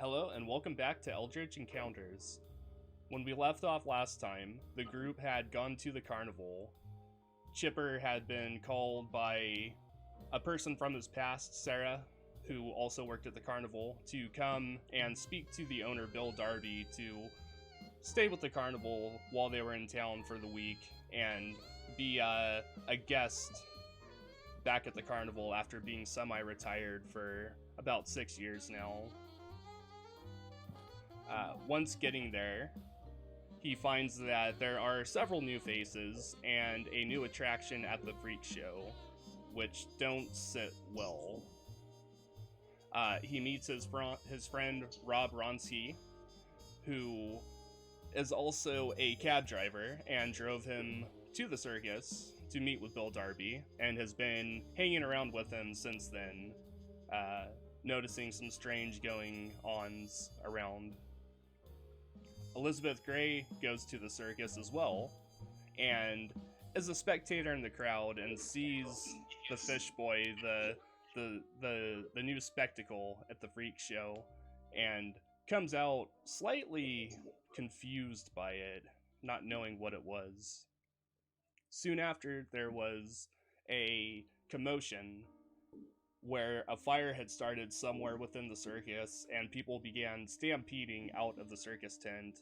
Hello and welcome back to Eldritch Encounters. When we left off last time, the group had gone to the carnival. Chipper had been called by a person from his past, Sarah, who also worked at the carnival, to come and speak to the owner, Bill Darby, to stay with the carnival while they were in town for the week and be a guest back at the carnival after being semi-retired for about 6 years now. Once getting there, he finds that there are several new faces and a new attraction at the freak show, which don't sit well. He meets his friend Rob Ronsky, who is also a cab driver and drove him to the circus to meet with Bill Darby and has been hanging around with him since then, noticing some strange going-ons around. Elizabeth Gray goes to the circus as well, and is a spectator in the crowd and sees the fish boy, the new spectacle at the freak show, and comes out slightly confused by it, not knowing what it was. Soon after, there was a commotion where a fire had started somewhere within the circus, and people began stampeding out of the circus tent.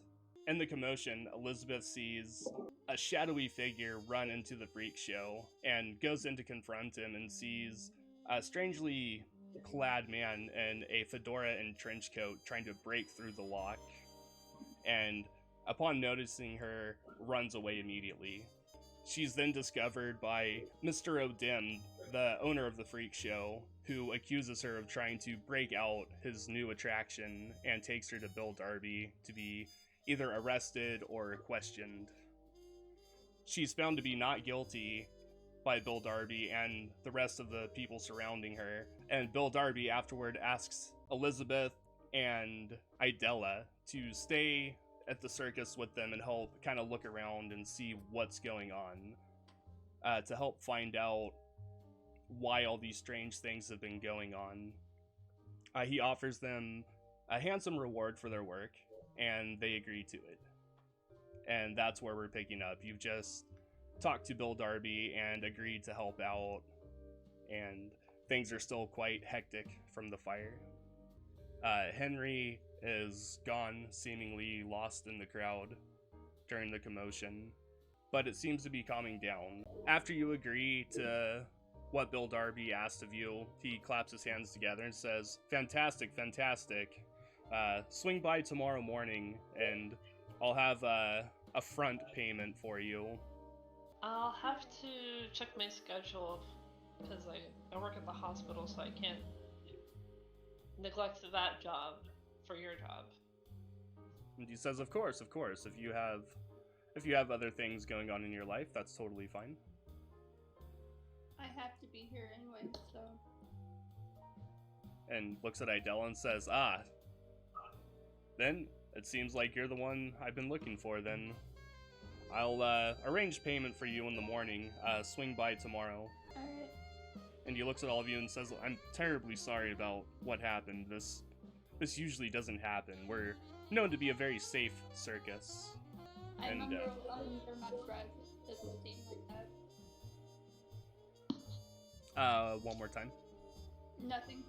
In the commotion, Elizabeth sees a shadowy figure run into the freak show, and goes in to confront him and sees a strangely clad man in a fedora and trench coat trying to break through the lock, and upon noticing her, runs away immediately. She's then discovered by Mr. O'Dim, the owner of the freak show, who accuses her of trying to break out his new attraction and takes her to Bill Darby to be either arrested or questioned. She's found to be not guilty by Bill Darby and the rest of the people surrounding her, and Bill Darby afterward asks Elizabeth and Idella to stay at the circus with them and help kind of look around and see what's going on, to help find out why all these strange things have been going on. He offers them a handsome reward for their work, and they agree to it. And that's where we're picking up. You've just talked to Bill Darby and agreed to help out, and things are still quite hectic from the fire. Henry is gone, seemingly lost in the crowd during the commotion, but it seems to be calming down. After you agree to what Bill Darby asked of you, he claps his hands together and says, "Fantastic, fantastic. Swing by tomorrow morning and I'll have a front payment for you." I'll have to check my schedule because I work at the hospital, so I can't neglect that job for your job. And he says, of course, if you have other things going on in your life, that's totally fine. I have to be here anyway, so. And looks at Idella and says, then it seems like you're the one I've been looking for. Then I'll arrange payment for you in the morning. Swing by tomorrow. Alright. And he looks at all of you and says, "I'm terribly sorry about what happened. This usually doesn't happen. We're known to be a very safe circus." I remember under my breath it would seem like that. One more time. Nothing.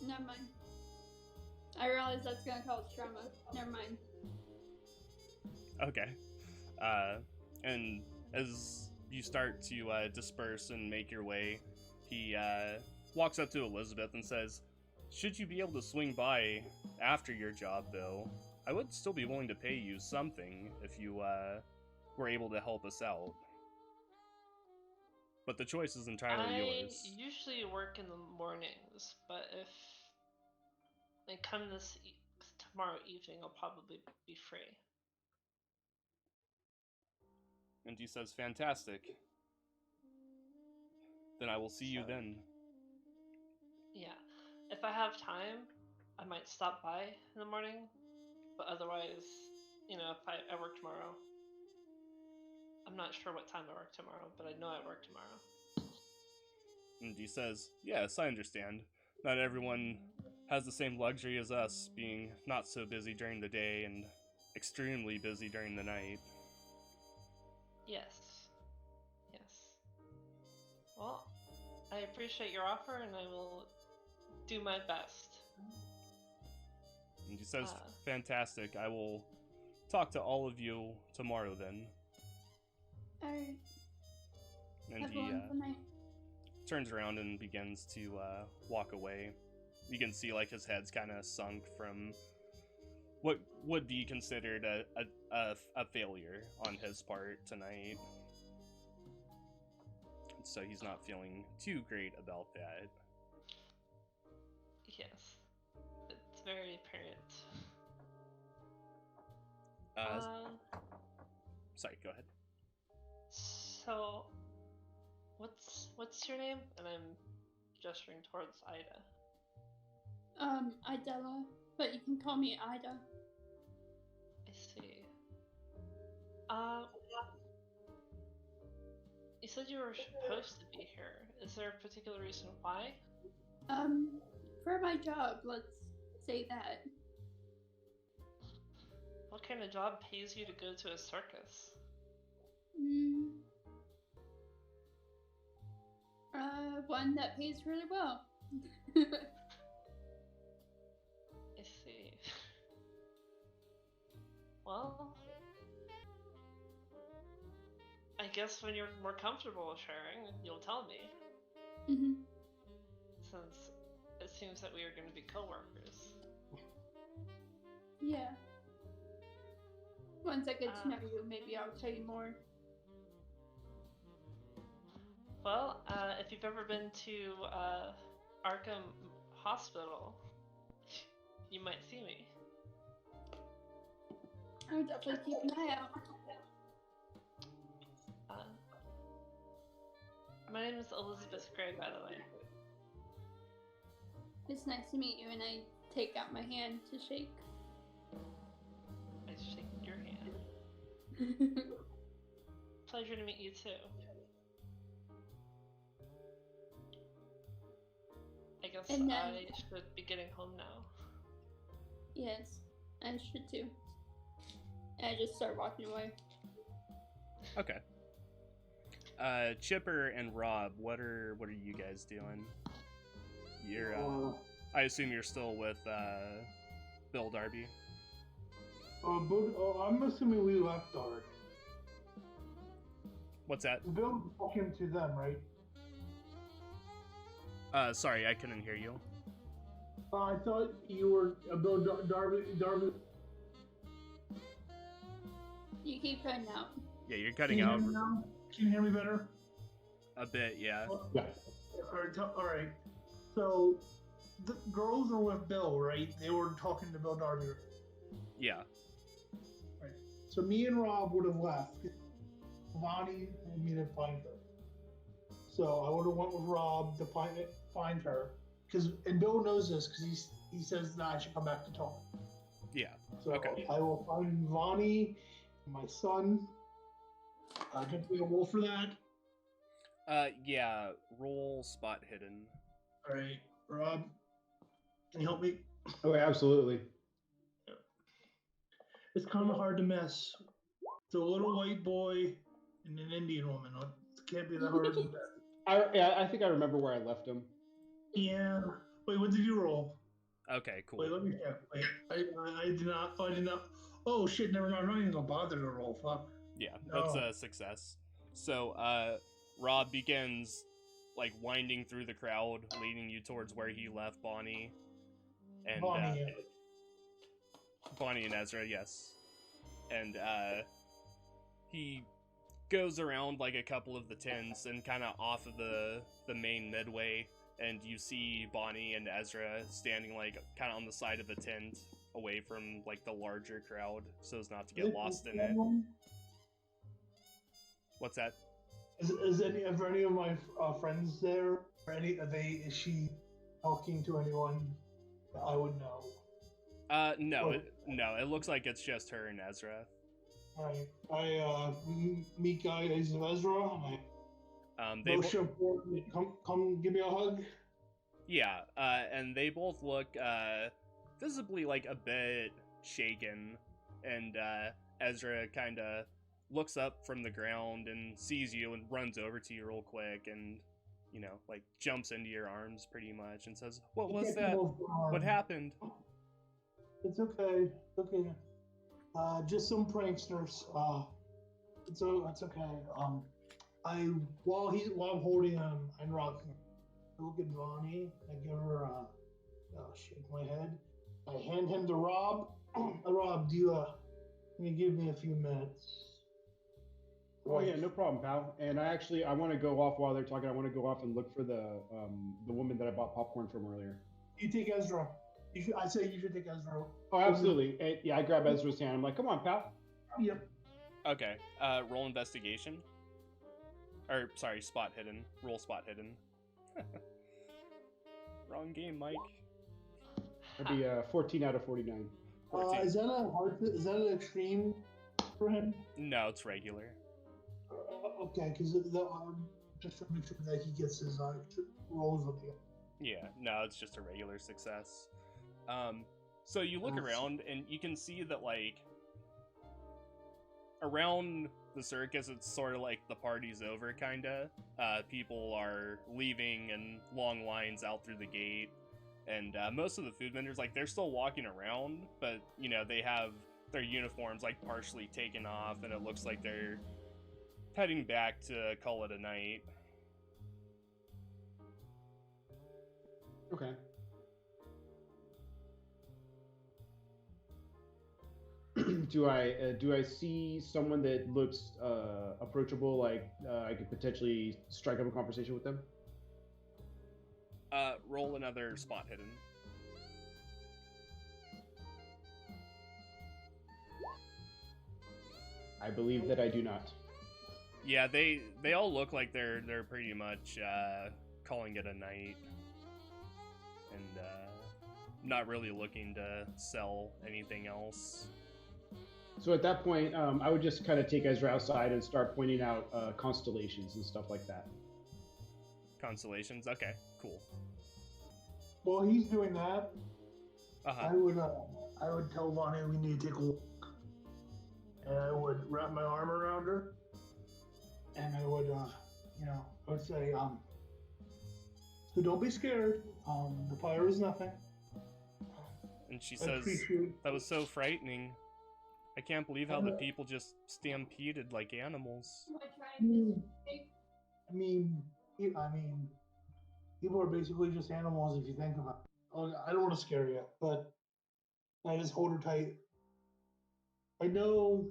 Never mind. I realize that's gonna cause trauma. Never mind. Okay. And as you start to disperse and make your way, he walks up to Elizabeth and says, "Should you be able to swing by after your job, though, I would still be willing to pay you something if you were able to help us out. But the choice is entirely yours." I usually work in the mornings, but if I come tomorrow evening, I'll probably be free. And he says, "Fantastic. Then I will see you then." Yeah. If I have time, I might stop by in the morning, but otherwise, if I work tomorrow. I'm not sure what time I work tomorrow, but I know I work tomorrow. And he says, "Yes, I understand. not everyone has the same luxury as us, being not so busy during the day and extremely busy during the night. Yes. Yes. Well, I appreciate your offer, and I will do my best. And he says, Uh, fantastic, I will talk to all of you tomorrow then. Alright. And Have he a wonderful night. turns around and begins to walk away. You can see like his head's kind of sunk from what would be considered a failure on his part tonight. So he's not feeling too great about that. yes. It's very apparent. Sorry, go ahead. So, what's your name? And I'm gesturing towards Ida. Idella, but you can call me Ida. I see. You said you were supposed to be here. Is there a particular reason why? For my job, let's say that. What kind of job pays you to go to a circus? One that pays really well. I see. Well, I guess when you're more comfortable with sharing, you'll tell me. Since it seems that we are going to be co-workers. Yeah. Once I get to know you, maybe I'll tell you more. Well, if you've ever been to Arkham Hospital, you might see me. I'll definitely keep an eye out. My name is Elizabeth Gray, by the way. It's nice to meet you, and I take out my hand to shake. I shake your hand. Pleasure to meet you too. I guess And then, I should be getting home now. Yes, I should too. And I just start walking away. Okay. Chipper and Rob, what are you guys doing? You're I assume you're still with Bill Darby. I'm assuming we left already. What's that? Bill talking to them, right? Sorry, I couldn't hear you. I thought you were Bill Darby. You keep cutting out. Yeah, you're cutting out Can you hear me better? a bit, yeah. Yeah. All right. So the girls are with Bill, right? They were talking to Bill Darby. Yeah. Right. So me and Rob would have left. Vonnie told me to find her. So I would have went with Rob to find her. And Bill knows this because he says that I should come back to talk. Yeah. So Okay. I will find Vonnie, my son. Get me a roll for that. Yeah, roll spot hidden. All right, Rob, can you help me? Oh, absolutely. It's kind of hard to miss. It's a little white boy and an Indian woman. It can't be that hard to miss. I think I remember where I left him. Yeah. Wait, what did you roll? Okay, cool. Wait, let me check. Wait, I did not. I did not. Oh shit! Never mind. I'm not even gonna bother to roll. Fuck. Yeah, that's a success. So, Rob begins, like, winding through the crowd, leading you towards where he left Bonnie. And, Bonnie and Ezra, yes. And, he goes around, like, a couple of the tents and kind of off of the main midway, and you see Bonnie and Ezra standing, like, kind of on the side of a tent, away from, like, the larger crowd, so as not to get lost in it. What's that? Is any of my friends there? Or is she talking to anyone that I would know? No, it looks like it's just her and Ezra. Alright, I meet guys of Ezra. They motion for come give me a hug. Yeah, and they both look visibly like a bit shaken, and Ezra kind of looks up from the ground and sees you and runs over to you real quick and, like jumps into your arms pretty much and says, "What was that? What happened?" It's okay. It's okay. Just some pranksters. It's okay. While I'm holding him and rocking, I look at Vonnie. I give her shake my head. I hand him to Rob. Rob, can you give me a few minutes? Oh yeah, no problem, pal. And I want to go off while they're talking. I want to go off and look for the woman that I bought popcorn from earlier. You take Ezra. I say you should take Ezra. Oh, absolutely. And, yeah, I grab Ezra's hand. I'm like, come on, pal. Yep. Okay. Roll investigation. Or sorry, spot hidden. Roll spot hidden. Wrong game, Mike. That'd be 14 out of 49. 14. Is that is that an extreme for him? No, it's regular. Okay, because just to make sure that he gets his rolls with you. Yeah, no, it's just a regular success. So you look around and you can see that, like, around the circus, it's sort of like the party's over, kinda. People are leaving and long lines out through the gate. And most of the food vendors, like, they're still walking around, but, they have their uniforms, like, partially taken off, and it looks like they're heading back to call it a night. Okay. Do I see someone that looks approachable? Like I could potentially strike up a conversation with them? Roll another spot hidden. I believe that I do not. Yeah, they all look like they're pretty much calling it a night, and not really looking to sell anything else. So at that point, I would just kind of take Ezra outside and start pointing out constellations and stuff like that. Constellations? Okay, cool. While he's doing that, Uh-huh. I would tell Vonnie we need to take a walk, and I would wrap my arm around her, and I would I would say so don't be scared. The fire is nothing. And she I says, appreciate- "That was so frightening. I can't believe how the people just stampeded like animals." Am I trying to take? I mean, people are basically just animals if you think about it. Oh, I don't want to scare you, but I just hold her tight. I know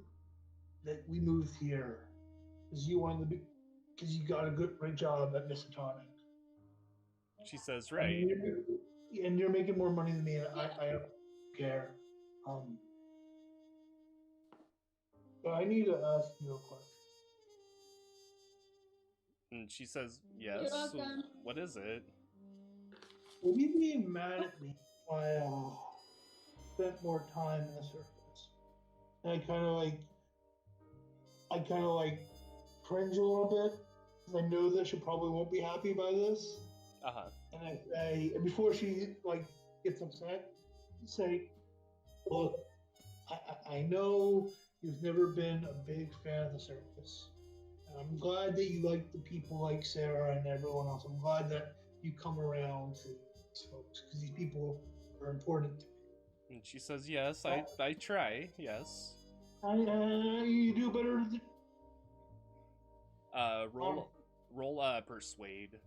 that we moved here because you wanted to be, because you got a great job at Miskatonic. She says, And "Right." you're making more money than me, and I don't care. But I need to ask you real quick. And she says, "Yes. You're welcome. What is it?" Will you be mad at me if I spent more time in the circus? And I kind of like cringe a little bit because I know that she probably won't be happy by this. Uh-huh. And I say, and before she gets upset, say, "Look, I know you've never been a big fan of the circus. And I'm glad that you like the people like Sarah and everyone else. I'm glad that you come around to these folks because these people are important to me. And she says, "Yes, I try, yes." You do better." Roll persuade.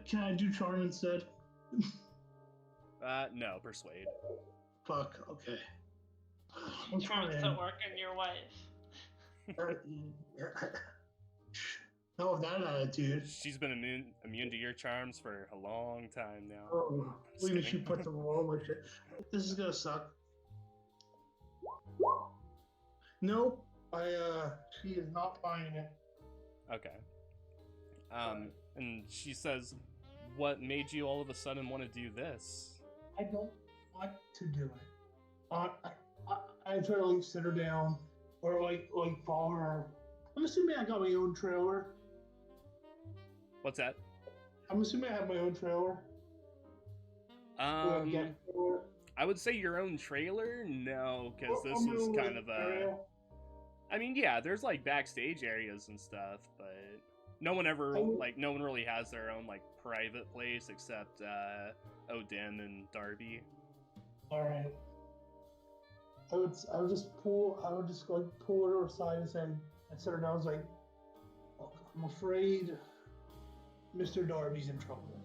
Can I do charm instead? No, persuade. Fuck. Okay. Charms don't work on your wife. No, with that attitude. She's been immune to your charms for a long time now. Oh, Just even she kidding. puts them all my shit. This is gonna suck. Nope. She is not buying it. Okay. And she says, "What made you all of a sudden want to do this?" I don't want to do it. I try to sit her down or follow her. I'm assuming I got my own trailer. What's that? I'm assuming I have my own trailer. Get to it? I would say your own trailer? No, because Or this my is own, kind like, of a... area? I mean, yeah, there's like backstage areas and stuff, but no one ever, I would- like, no one really has their own, like, private place except Odin and Darby. All right. I would just like pull her aside and say, and sit her down. I was like, "Look, I'm afraid Mr. Darby's in trouble,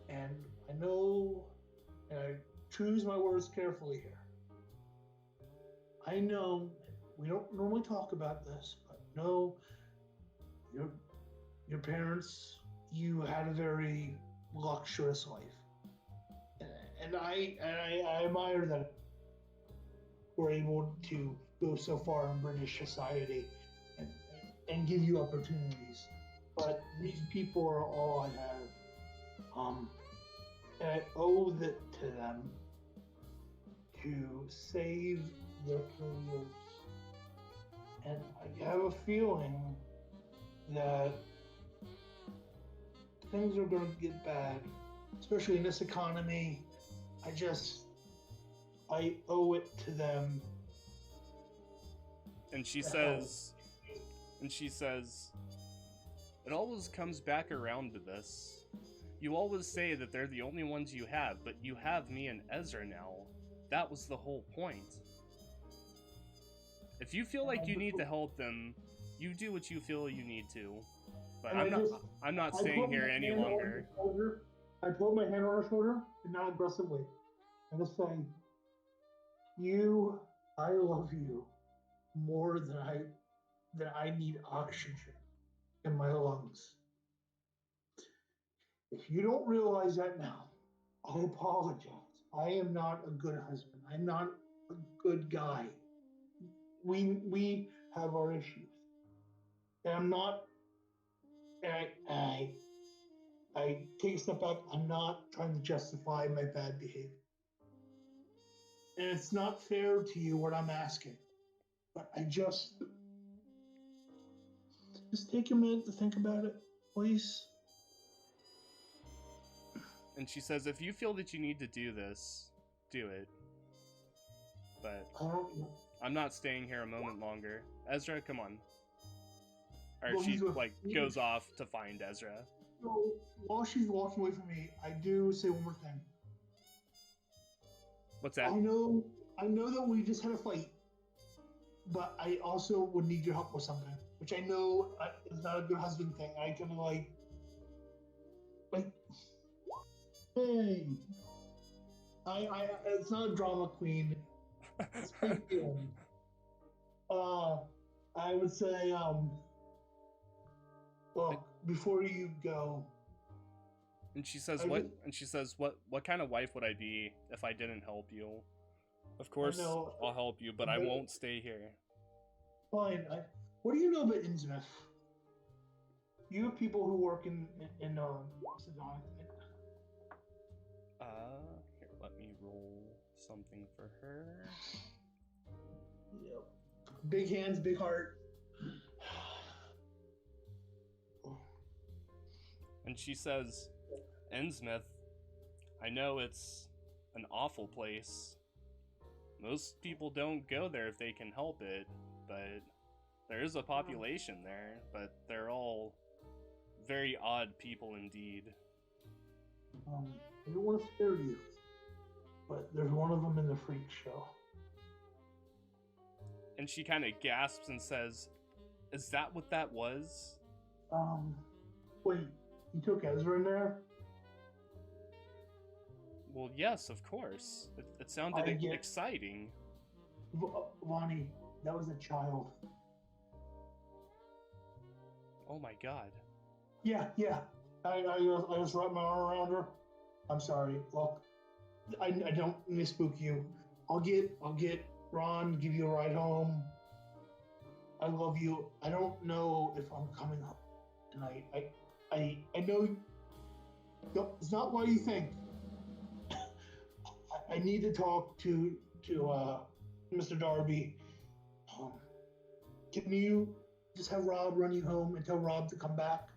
and I know, and I choose my words carefully here. I know we don't normally talk about this, but no, your parents, you had a very luxurious life, and I admire that we're able to go so far in British society and give you opportunities. But these people are all I have. And I owe it to them to save their careers. And I have a feeling that things are going to get bad, especially in this economy. I owe it to them. And she says, it always comes back around to this. You always say that they're the only ones you have, but you have me and Ezra now. That was the whole point. If you feel like you need to help them, you do what you feel you need to. But I'm not staying here any longer. I put my hand on her shoulder, and not aggressively. I'm just saying, I love you more than I need oxygen in my lungs. If you don't realize that now, I apologize. I am not a good husband. I'm not a good guy. We have our issues. And I'm not, and I take a step back. I'm not trying to justify my bad behavior. And it's not fair to you what I'm asking. But I just take a minute to think about it, please. And she says, if you feel that you need to do this, do it. But I'm not staying here a moment longer. Ezra, come on. Or Well, she, he's with like, me. goes off to find Ezra. So while she's walking away from me, I do say one more thing. What's that? I know that we just had a fight, but I also would need your help with something, which I know is not a good husband thing. I kind of like, hey, it's not a drama queen. It's big feeling. I would say, well, before you go. And she says, what kind of wife would I be if I didn't help you? Of course, I'll help you, but I won't stay here. Fine. What do you know about Innsmouth? You have people who work in Sedona. Here, let me roll something for her. Yep. Big hands, big heart. And she says, Innsmouth, I know it's an awful place. Most people don't go there if they can help it, but there is a population there, but they're all very odd people indeed. I don't want to scare you, but there's one of them in the freak show. And she kind of gasps and says, is that what that was? Wait, you took Ezra in there? Well, yes, of course. It sounded exciting. Lonnie, that was a child. Oh my god. Yeah. I just wrapped my arm around her. I'm sorry. Look, I don't mean to spook you. I'll get Ron, give you a ride home. I love you. I don't know if I'm coming home tonight. I know it's not what you think. I need to talk to Mr. Darby. Can you just have Rob run you home and tell Rob to come back?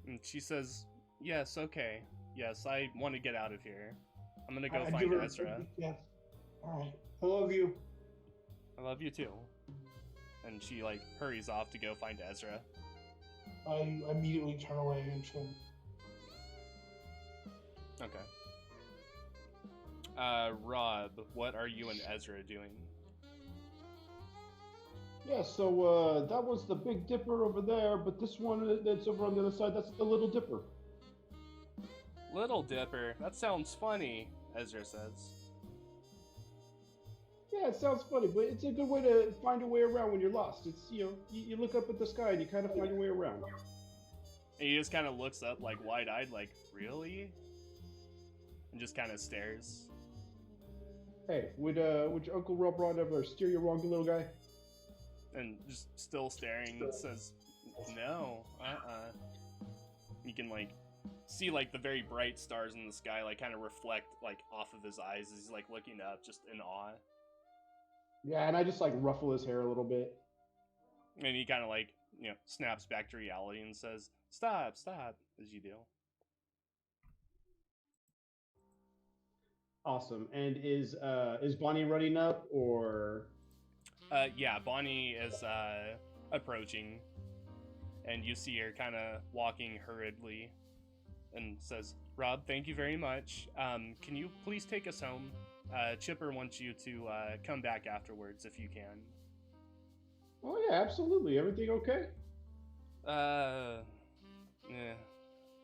And she says, yes, okay. Yes, I want to get out of here. I'm gonna go I find give her a Ezra. big yes. All right. I love you. I love you too. And she like hurries off to go find Ezra. I immediately turn away and swim. Okay. Rob, what are you and Ezra doing? Yeah, so that was the Big Dipper over there, but this one that's over on the other side, that's the Little Dipper. Little Dipper? That sounds funny, Ezra says. Yeah, it sounds funny, but it's a good way to find your way around when you're lost. It's, you look up at the sky and you kind of find your way around. And he just kind of looks up, like, wide-eyed, like, really? And just kind of stares. Hey, would your Uncle Robrod ever steer you wrong, you little guy? And just still staring, and says, no, You can, like, see, like, the very bright stars in the sky, like, kind of reflect, like, off of his eyes as he's, like, looking up, just in awe. Yeah, and I just, like, ruffle his hair a little bit. And he kind of, like, snaps back to reality and says, stop, as you do. Awesome. And is Bonnie running up, or? Yeah, Bonnie is approaching, and you see her kind of walking hurriedly, and says, Rob, thank you very much. Can you please take us home? Chipper wants you to come back afterwards if you can. Oh yeah, absolutely. Everything okay? Yeah.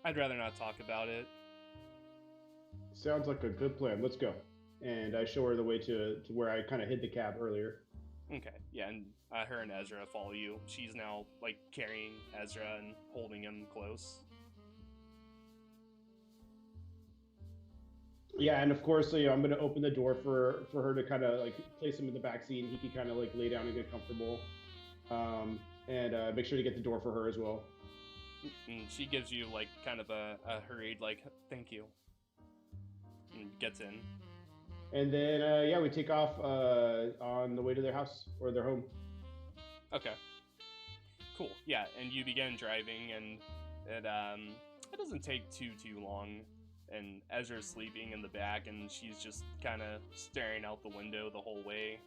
I'd rather not talk about it. Sounds like a good plan. Let's go. And I show her the way to where I kind of hid the cab earlier. Okay, yeah, and her and Ezra follow you. She's now, like, carrying Ezra and holding him close. Yeah, and of course, I'm going to open the door for her to kind of, like, place him in the backseat, and he can kind of, like, lay down and get comfortable. And make sure to get the door for her as well. And she gives you, like, kind of a hurried, like, thank you. And gets in. And then, yeah, we take off on the way to their house, or their home. Okay. Cool, yeah, and you begin driving, and it doesn't take too long. And Ezra's sleeping in the back, and she's just kind of staring out the window the whole way.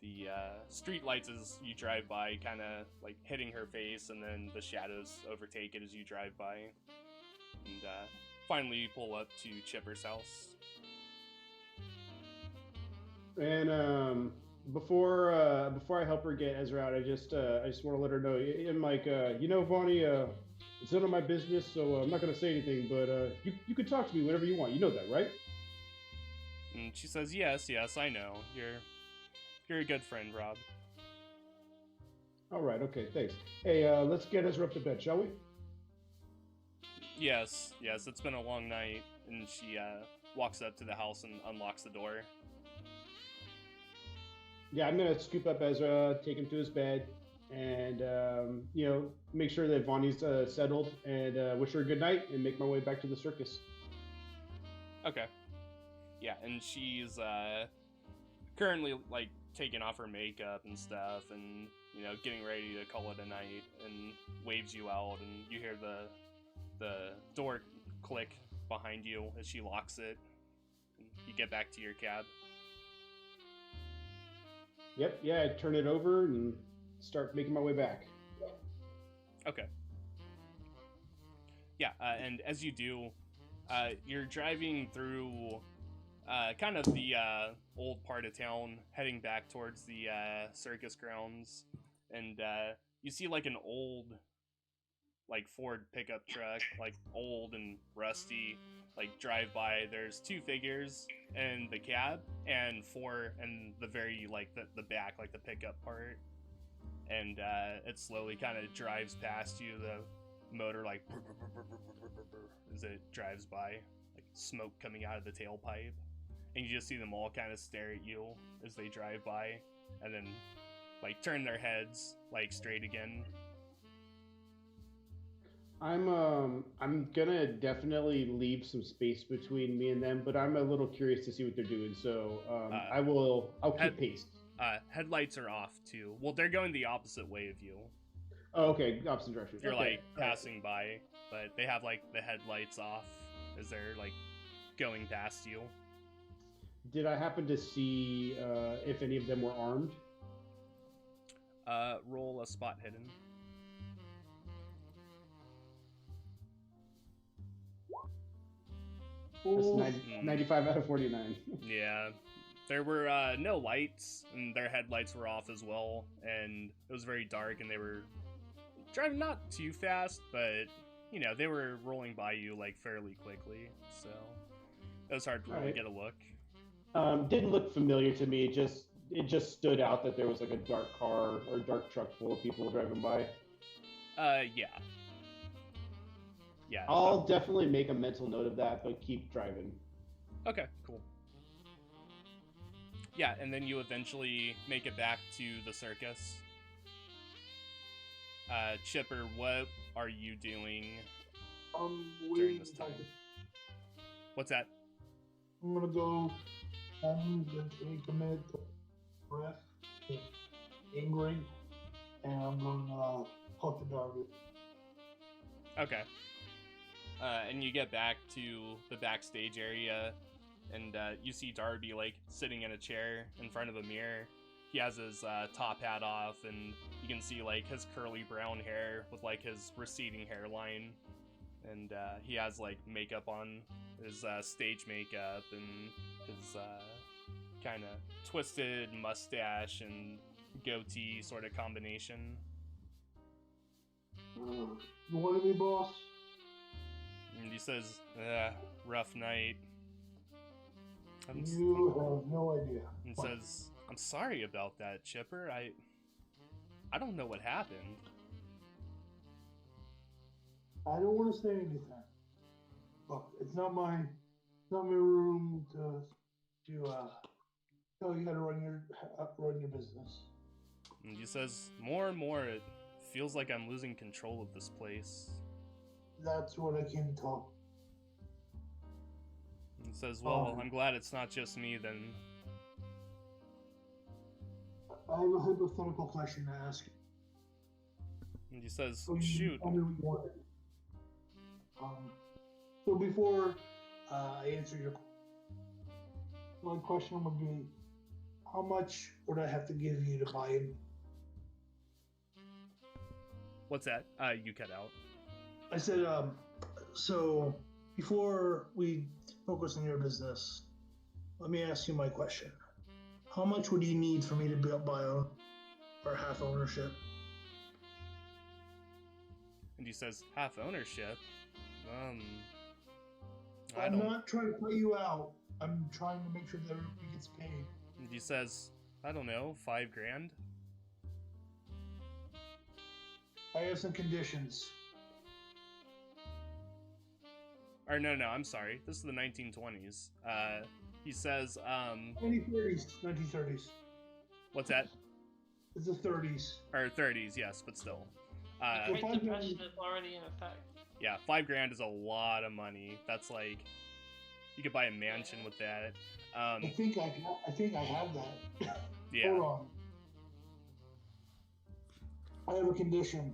The street lights as you drive by kind of, like, hitting her face, and then the shadows overtake it as you drive by. And finally you pull up to Chipper's house. And before I help her get Ezra out, I just want to let her know. I'm like, Vonnie, it's none of my business, so I'm not gonna say anything. But you can talk to me whenever you want. You know that, right? And she says, yes, I know. You're a good friend, Rob. All right, okay, thanks. Hey, let's get Ezra up to bed, shall we? Yes, it's been a long night. And she walks up to the house and unlocks the door. Yeah, I'm gonna scoop up Ezra, take him to his bed, and make sure that Vonnie's settled, and wish her a good night, and make my way back to the circus. Okay. Yeah, and she's currently, like, taking off her makeup and stuff, and getting ready to call it a night, and waves you out, and you hear the door click behind you as she locks it. And you get back to your cab. Yep, yeah, I turn it over and start making my way back. Okay. Yeah, and as you do, you're driving through kind of the old part of town, heading back towards the circus grounds, and you see, like, an old, like, Ford pickup truck, like, old and rusty, like, drive by. There's two figures in the cab, and four in the very, like, the back, like, the pickup part. And it slowly kind of drives past you, the motor, like, as it drives by, like, smoke coming out of the tailpipe. And you just see them all kind of stare at you as they drive by, and then, like, turn their heads, like, straight again. I'm gonna definitely leave some space between me and them, but I'm a little curious to see what they're doing, so I'll keep pace. Headlights are off too. Well, they're going the opposite way of you. Oh, okay, opposite direction. You're okay. like passing by, but they have, like, the headlights off. as they're like going past you. Did I happen to see if any of them were armed? Roll a spot hidden. That's Ooh. 95 out of 49. Yeah. There were no lights, and their headlights were off as well, and it was very dark, and they were driving not too fast, but, you know, they were rolling by you, like, fairly quickly, so it was hard to really Alright. get a look. Didn't look familiar to me. It just stood out that there was like a dark car or dark truck full of people driving by. Yeah. Yeah. I'll definitely make a mental note of that, but keep driving. Okay, cool. Yeah, and then you eventually make it back to the circus. Chipper, what are you doing? Waiting this to time. talk to- What's that? I'm gonna go. I'm gonna take a minute to breath, get angry, and I'm gonna talk to Darby. Okay. And you get back to the backstage area, and you see Darby, like, sitting in a chair in front of a mirror. He has his top hat off, and you can see, like, his curly brown hair with, like, his receding hairline. And he has, like, makeup on, his stage makeup, and his kind of twisted mustache and goatee sort of combination. You wanted me, boss? And he says, rough night. And You have no idea. says, I'm sorry about that, Chipper. I don't know what happened. I don't want to say anything. Look, it's not my room to tell you how to run your business. And he says, more and more, it feels like I'm losing control of this place. That's what I came to talk. And he says, well, I'm glad it's not just me then. I have a hypothetical question to ask you. And he says, So you shoot. tell me what you wanted. So before I answer your question, my question would be, how much would I have to give you to buy in? What's that? You cut out. I said, so before we focus on your business, let me ask you my question. How much would you need for me to buy own or half ownership? And he says, half ownership? I I'm don't... not trying to pay you out. I'm trying to make sure that everybody gets paid. And he says, I don't know, $5 grand? I have some conditions. Or no, I'm sorry. This is the 1920s. He says, 1930s. what's that? It's the 30s. Or 30s, yes, but still. The If Great I'm Depression going- is already in effect. Yeah, $5 grand is a lot of money. That's like, you could buy a mansion with that. I think I have that. Yeah. Hold on. I have a condition.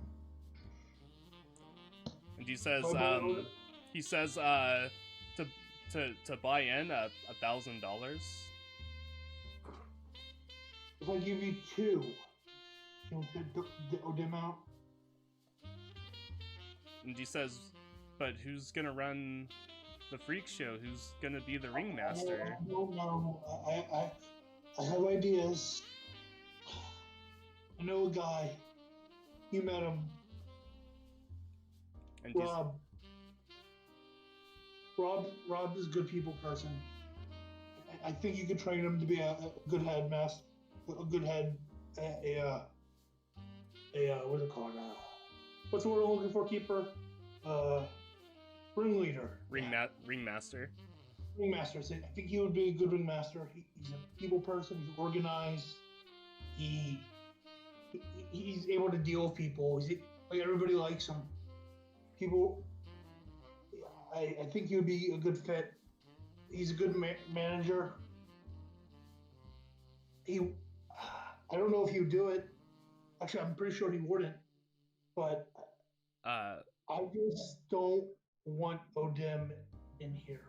And he says, If I buy own- to buy in $1,000. If I give you two, can we dim out? And he says, but who's gonna run the freak show? Who's gonna be the ringmaster? No. I have ideas. I know a guy. You met him. And he's, Rob is a good people person. I think you could train him to be a good headmaster, a good head, what's it called now? What's the word I'm looking for? Keeper, ringleader, ringmaster. ringmaster. I think he would be a good ringmaster. He's a people person. He's organized. He's able to deal with people. Like everybody likes him. People. I think he would be a good fit. He's a good manager. I don't know if he would do it. Actually, I'm pretty sure he wouldn't. But I just don't want Odin in here.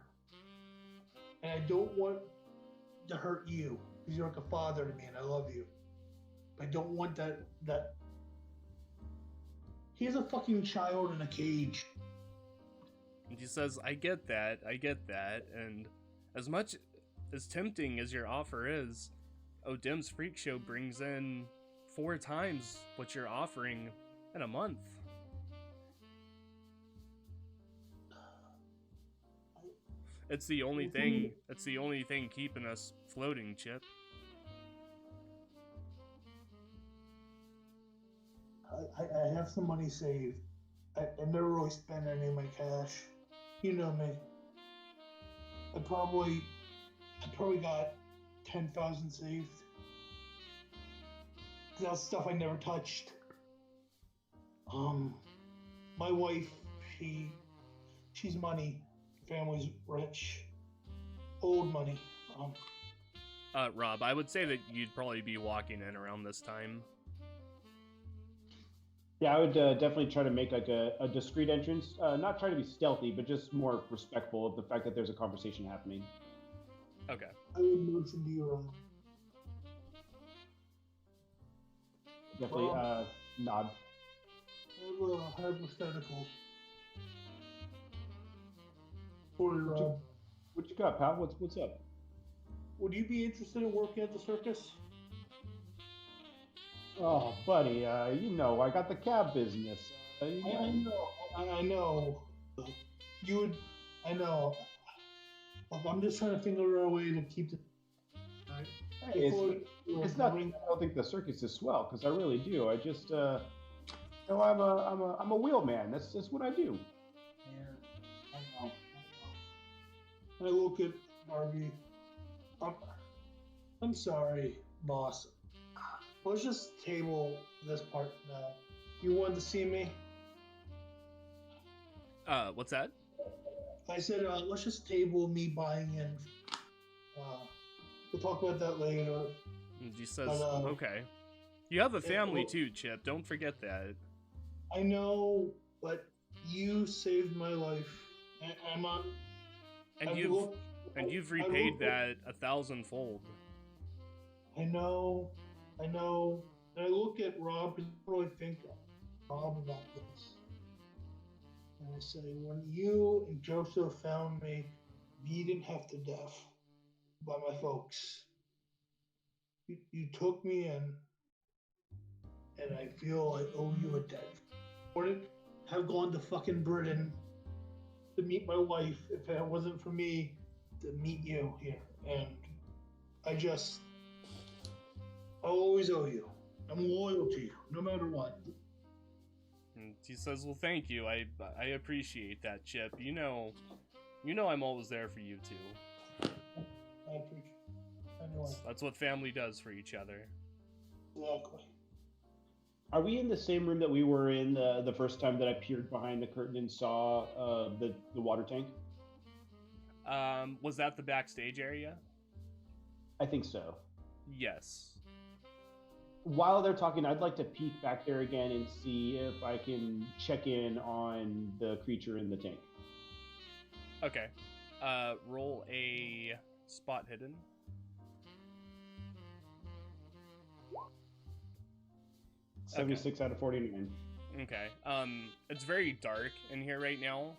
And I don't want to hurt you, because you're like a father to me and I love you. I don't want that. He has a fucking child in a cage. And he says, I get that, and as much as tempting as your offer is, Odim's Freak Show brings in 4 times what you're offering in a month. It's the only thing keeping us floating, Chip. I have some money saved. I never really spend any of my cash. You know me. I probably got 10,000 saved. That's stuff I never touched. My wife, she's money. Family's rich. Old money. Rob, I would say that you'd probably be walking in around this time. Yeah, I would definitely try to make like a discreet entrance. Not trying to be stealthy, but just more respectful of the fact that there's a conversation happening. Okay. I would motion to you. Definitely nod. I have a hypothetical. For you, Rob. What you got, pal? What's up? Would you be interested in working at the circus? Oh, buddy, you know I got the cab business. I know. You would. I know. I'm just trying to figure out a way to keep the. Hey, it's not. I don't think the circus is swell because I really do. I just, I'm a wheelman. That's what I do. Yeah, I know. I look at Darby. I'm sorry, boss. Let's just table this part now. You wanted to see me? What's that? I said, let's just table me buying in. We'll talk about that later. And he says, okay. You have a family too, Chip. Don't forget that. I know, but you saved my life. And you've repaid that 1,000-fold. I know. And I look at Rob and really think Rob about this. And I say, when you and Joseph found me, bleeding half to death by my folks, you took me in, and I feel I owe you a debt. I wouldn't have gone to fucking Britain to meet my wife if it wasn't for me to meet you here. And I always owe you. I'm loyal to you, no matter what. And he says, well, thank you. I appreciate that, Chip. You know I'm always there for you, too. I appreciate it. Anyway. That's what family does for each other. Exactly. Are we in the same room that we were in the first time that I peered behind the curtain and saw the water tank? Was that the backstage area? I think so. Yes. While they're talking, I'd like to peek back there again and see if I can check in on the creature in the tank. Okay. Roll a spot hidden. Okay. 76 out of 49. Okay. It's very dark in here right now.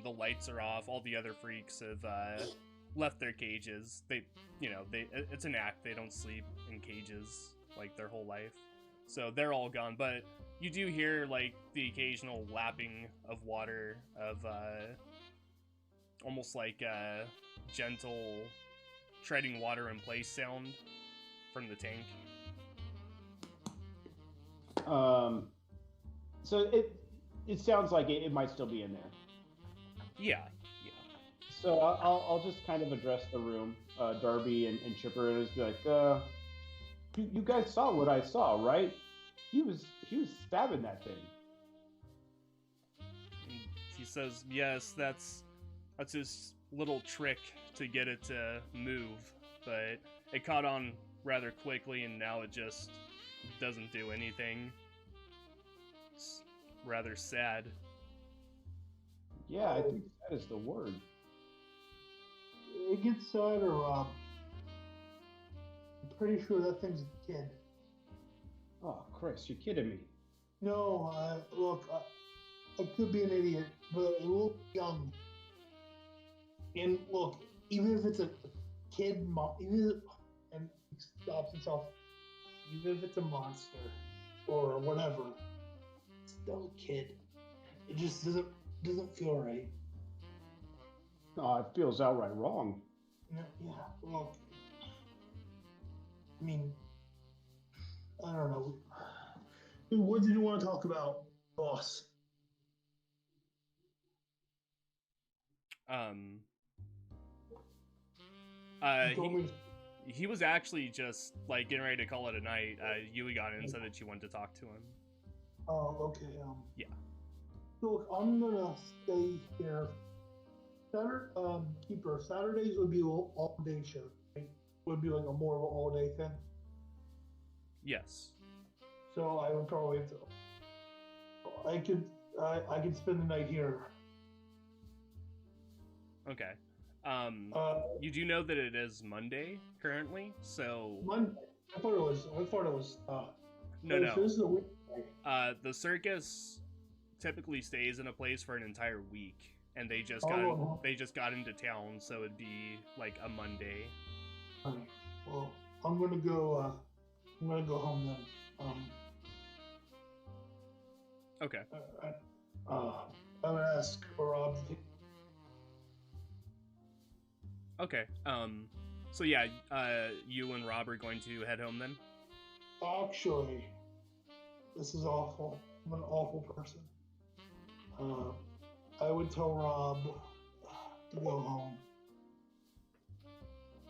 The lights are off. All the other freaks have left their cages. It's an act. They don't sleep in cages like their whole life. So they're all gone, but you do hear like the occasional lapping of water, of almost like a gentle treading water in place sound from the tank. So it sounds like it might still be in there. Yeah. So I'll just kind of address the room, Darby and Chipper, and just be like, you guys saw what I saw, right? He was stabbing that thing. And he says, yes, that's his little trick to get it to move, but it caught on rather quickly, and now it just doesn't do anything. It's rather sad. Yeah, I think that is the word. it gets sadder, Rob. I'm pretty sure that thing's a kid. Oh, Christ, you're kidding me. No, look, I could be an idiot, but a little young. And look, even if it's a kid, and he stops himself, even if it's a monster or whatever, it's still a kid. It just doesn't feel right. Oh, it feels outright wrong. Yeah, look, I mean, I don't know. What did you want to talk about, boss? You told me. He was actually just like getting ready to call it a night. Yui got in and said that you wanted to talk to him. Oh, okay. Yeah. So look, I'm gonna stay here. Keeper. Saturdays would be all day show. Right? Would be like a more of an all day thing. Yes. So I would probably have to. I could spend the night here. Okay. You do know that it is Monday currently, so Monday. I thought it was. no. So this is a week. The circus typically stays in a place for an entire week, and they just got into town, so it'd be like a Monday. Well, I'm gonna go. I'm gonna go home then. Okay. I'm gonna ask Rob. Okay. So yeah, you and Rob are going to head home then? Actually, this is awful. I'm an awful person. I would tell Rob to go home,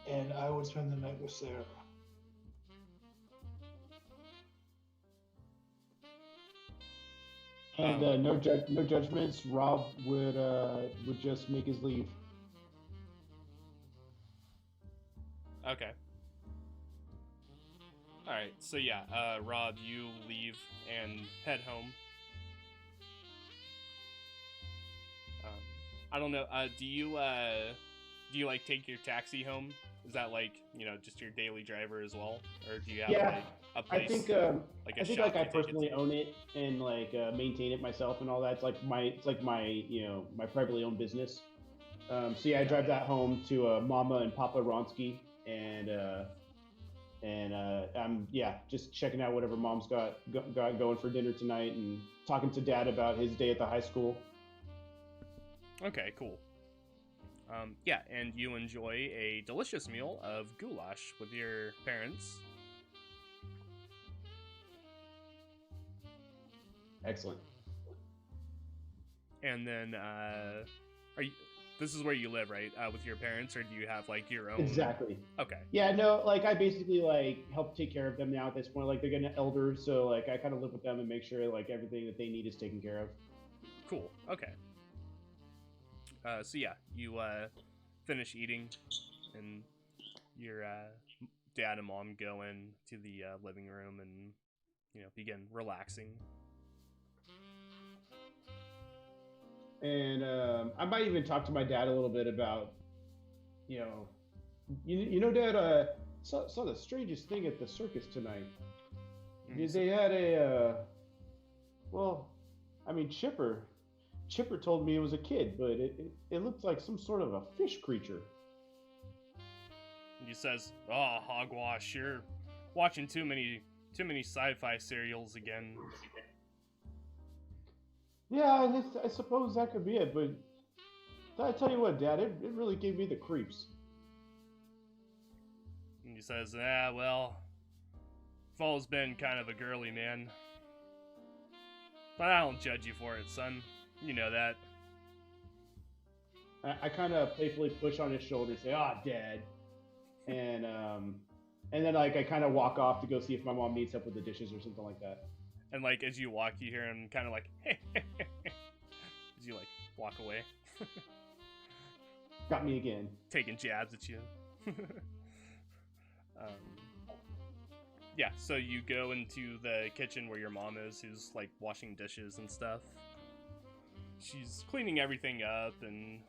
and I would spend the night with Sarah. And no judgments. Rob would just make his leave. Okay. Alright, so yeah, Rob, you leave and head home. I don't know, do you like take your taxi home? Is that like, just your daily driver as well? Or do you have like a place? I think I personally own it and like maintain it myself and all that. It's like my my privately owned business. So yeah, I drive that home to Mama and Papa Ronsky, and I'm just checking out whatever Mom's got going for dinner tonight, and talking to Dad about his day at the high school. Okay, cool. And you enjoy a delicious meal of goulash with your parents. Excellent. And then, this is where you live, right? With your parents, or do you have like your own? Exactly. Okay. Yeah, no, like I basically like help take care of them now at this point. Like they're getting elder, so like I kind of live with them and make sure like everything that they need is taken care of. Cool. Okay. So yeah, you finish eating, and your dad and mom go into the living room and begin relaxing. And I might even talk to my dad a little bit about, Dad, saw the strangest thing at the circus tonight. They had Chipper told me it was a kid, but it looked like some sort of a fish creature. He says, "Oh, hogwash, you're watching too many sci-fi serials again." Yeah, I suppose that could be it, but I tell you what, Dad, it really gave me the creeps. And he says, well, I've always been kind of a girly man. But I don't judge you for it, son. You know that. I kind of playfully push on his shoulder and say, Dad. And then like I kind of walk off to go see if my mom needs help with the dishes or something like that. And like as you walk, you hear him kind of like, as you like walk away. Got me again. Taking jabs at you. Yeah, so you go into the kitchen where your mom is, who's like washing dishes and stuff. She's cleaning everything up and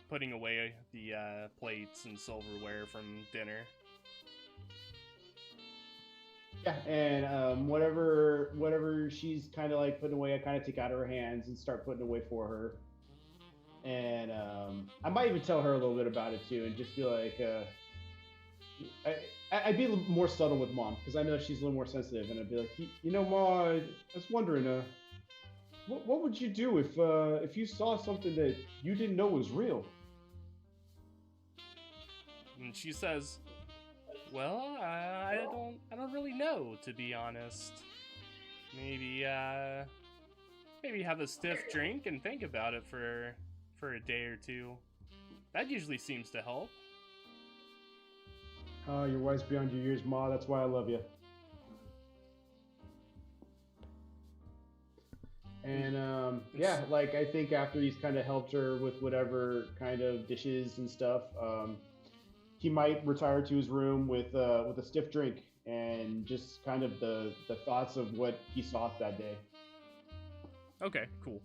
putting away the plates and silverware from dinner. Yeah, and whatever she's kind of like putting away, I kind of take out of her hands and start putting away for her. And I might even tell her a little bit about it too, and just be like, I'd be a little more subtle with Mom because I know she's a little more sensitive, and I'd be like, Ma, I was wondering, what would you do if you saw something that you didn't know was real? And she says, "Well, I don't really know, to be honest. Maybe have a stiff drink and think about it for a day or two. That usually seems to help." Oh, you're wise beyond your years, Ma. That's why I love you. And yeah, like I think after he's kind of helped her with whatever kind of dishes and stuff, he might retire to his room with a stiff drink and just kind of the thoughts of what he saw that day. Okay, cool.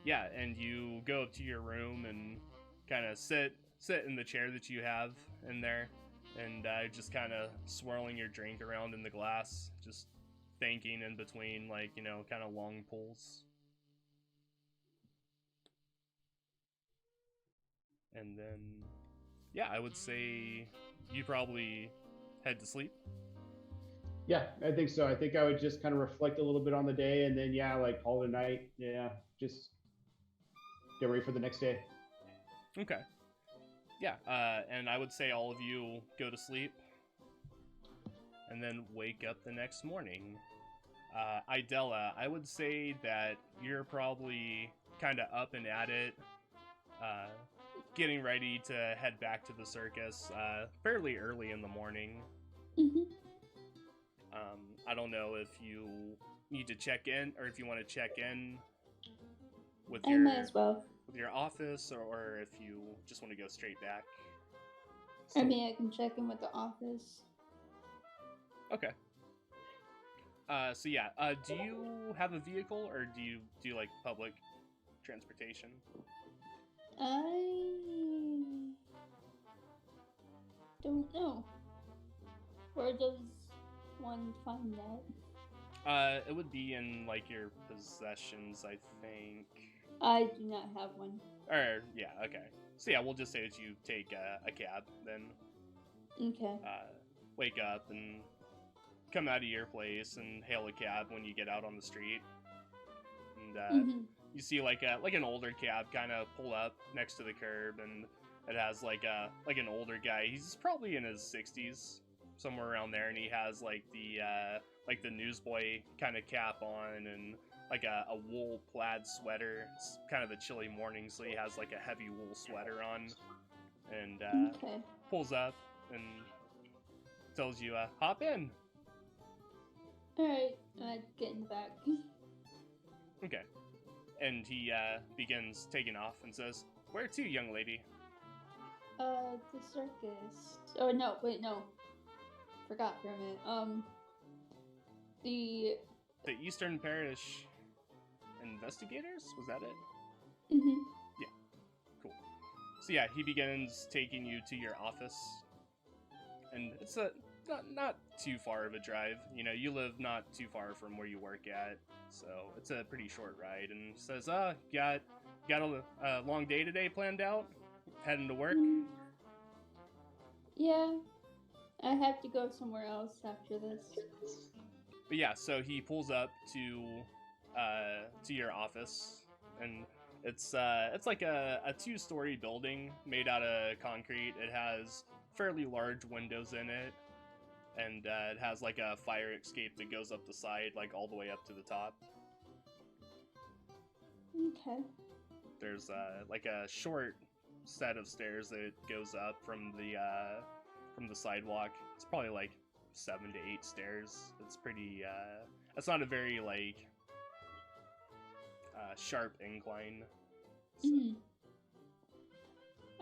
Yeah, and you go up to your room and kind of sit in the chair that you have in there, and just kind of swirling your drink around in the glass, just thinking in between, like, kind of long pulls. And then, yeah, I would say you probably head to sleep. Yeah, I think so. I think I would just kind of reflect a little bit on the day, and then like call it a night. Yeah, just get ready for the next day. Okay. Yeah, and I would say all of you go to sleep and then wake up the next morning. Idella, I would say that you're probably kind of up and at it, getting ready to head back to the circus fairly early in the morning. Mm-hmm. I don't know if you need to check in or if you want to check in with I might as well. with your office, or if you just want to go straight back. I mean, I can check in with the office. Okay. So yeah, do you have a vehicle, or do you like public transportation? I don't know. Where does one find that? It would be in like your possessions, I think. I do not have one. Or yeah, okay. So yeah, we'll just say that you take a cab, then Okay. wake up and come out of your place and hail a cab when you get out on the street. And you see like an older cab kind of pull up next to the curb, and it has like an older guy. He's probably in his 60s, somewhere around there, and he has like the newsboy kind of cap on and like a wool plaid sweater. It's kind of a chilly morning, so he has like a heavy wool sweater on, and Okay. pulls up and tells you, hop in. Alright, I get in the back. Okay. And he begins taking off and says, "Where to, young lady?" The circus. Oh, no, wait, no. Forgot for a minute. The Eastern Parish Investigators? Was that it? Mhm. Cool. So yeah, he begins taking you to your office. And it's not too far of a drive. You live not too far from where you work at, so it's a pretty short ride. And says, got a long day today planned out? Heading to work?" Yeah. I have to go somewhere else after this. But yeah, so he pulls up to your office, and it's like a 2-story building made out of concrete. It has fairly large windows in it, and it has like a fire escape that goes up the side, like all the way up to the top. Okay. There's like a short set of stairs that goes up from the sidewalk. It's probably like 7 to 8 stairs. It's pretty. It's not a very like sharp incline. So.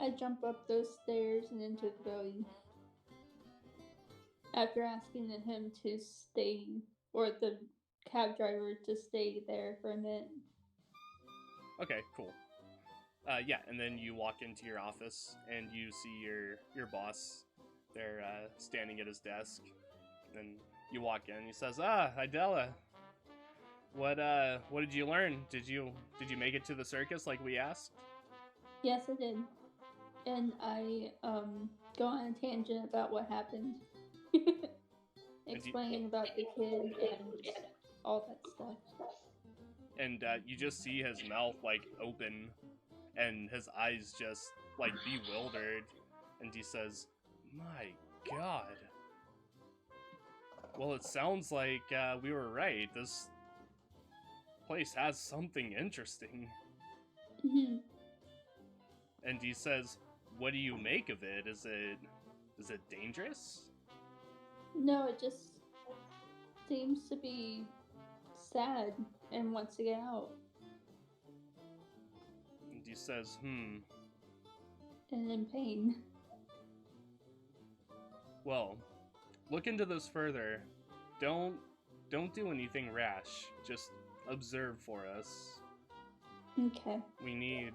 I jump up those stairs and into the building. After asking him to stay, or the cab driver to stay there for a minute. Okay, cool. Yeah, and then you walk into your office and you see your boss there standing at his desk. And you walk in. He says, Idella, what did you learn? Did you make it to the circus like we asked? Yes, I did. And I go on a tangent about what happened. Explaining about the kid and all that stuff. And you just see his mouth like open and his eyes just like bewildered, and he says, "My God. Well, it sounds like we were right. This place has something interesting." Mhm. And he says, "What do you make of it? Is it dangerous?" No, it just seems to be sad and wants to get out. And he says, And in pain. Well, look into this further. Don't do anything rash. Just observe for us. Okay. We need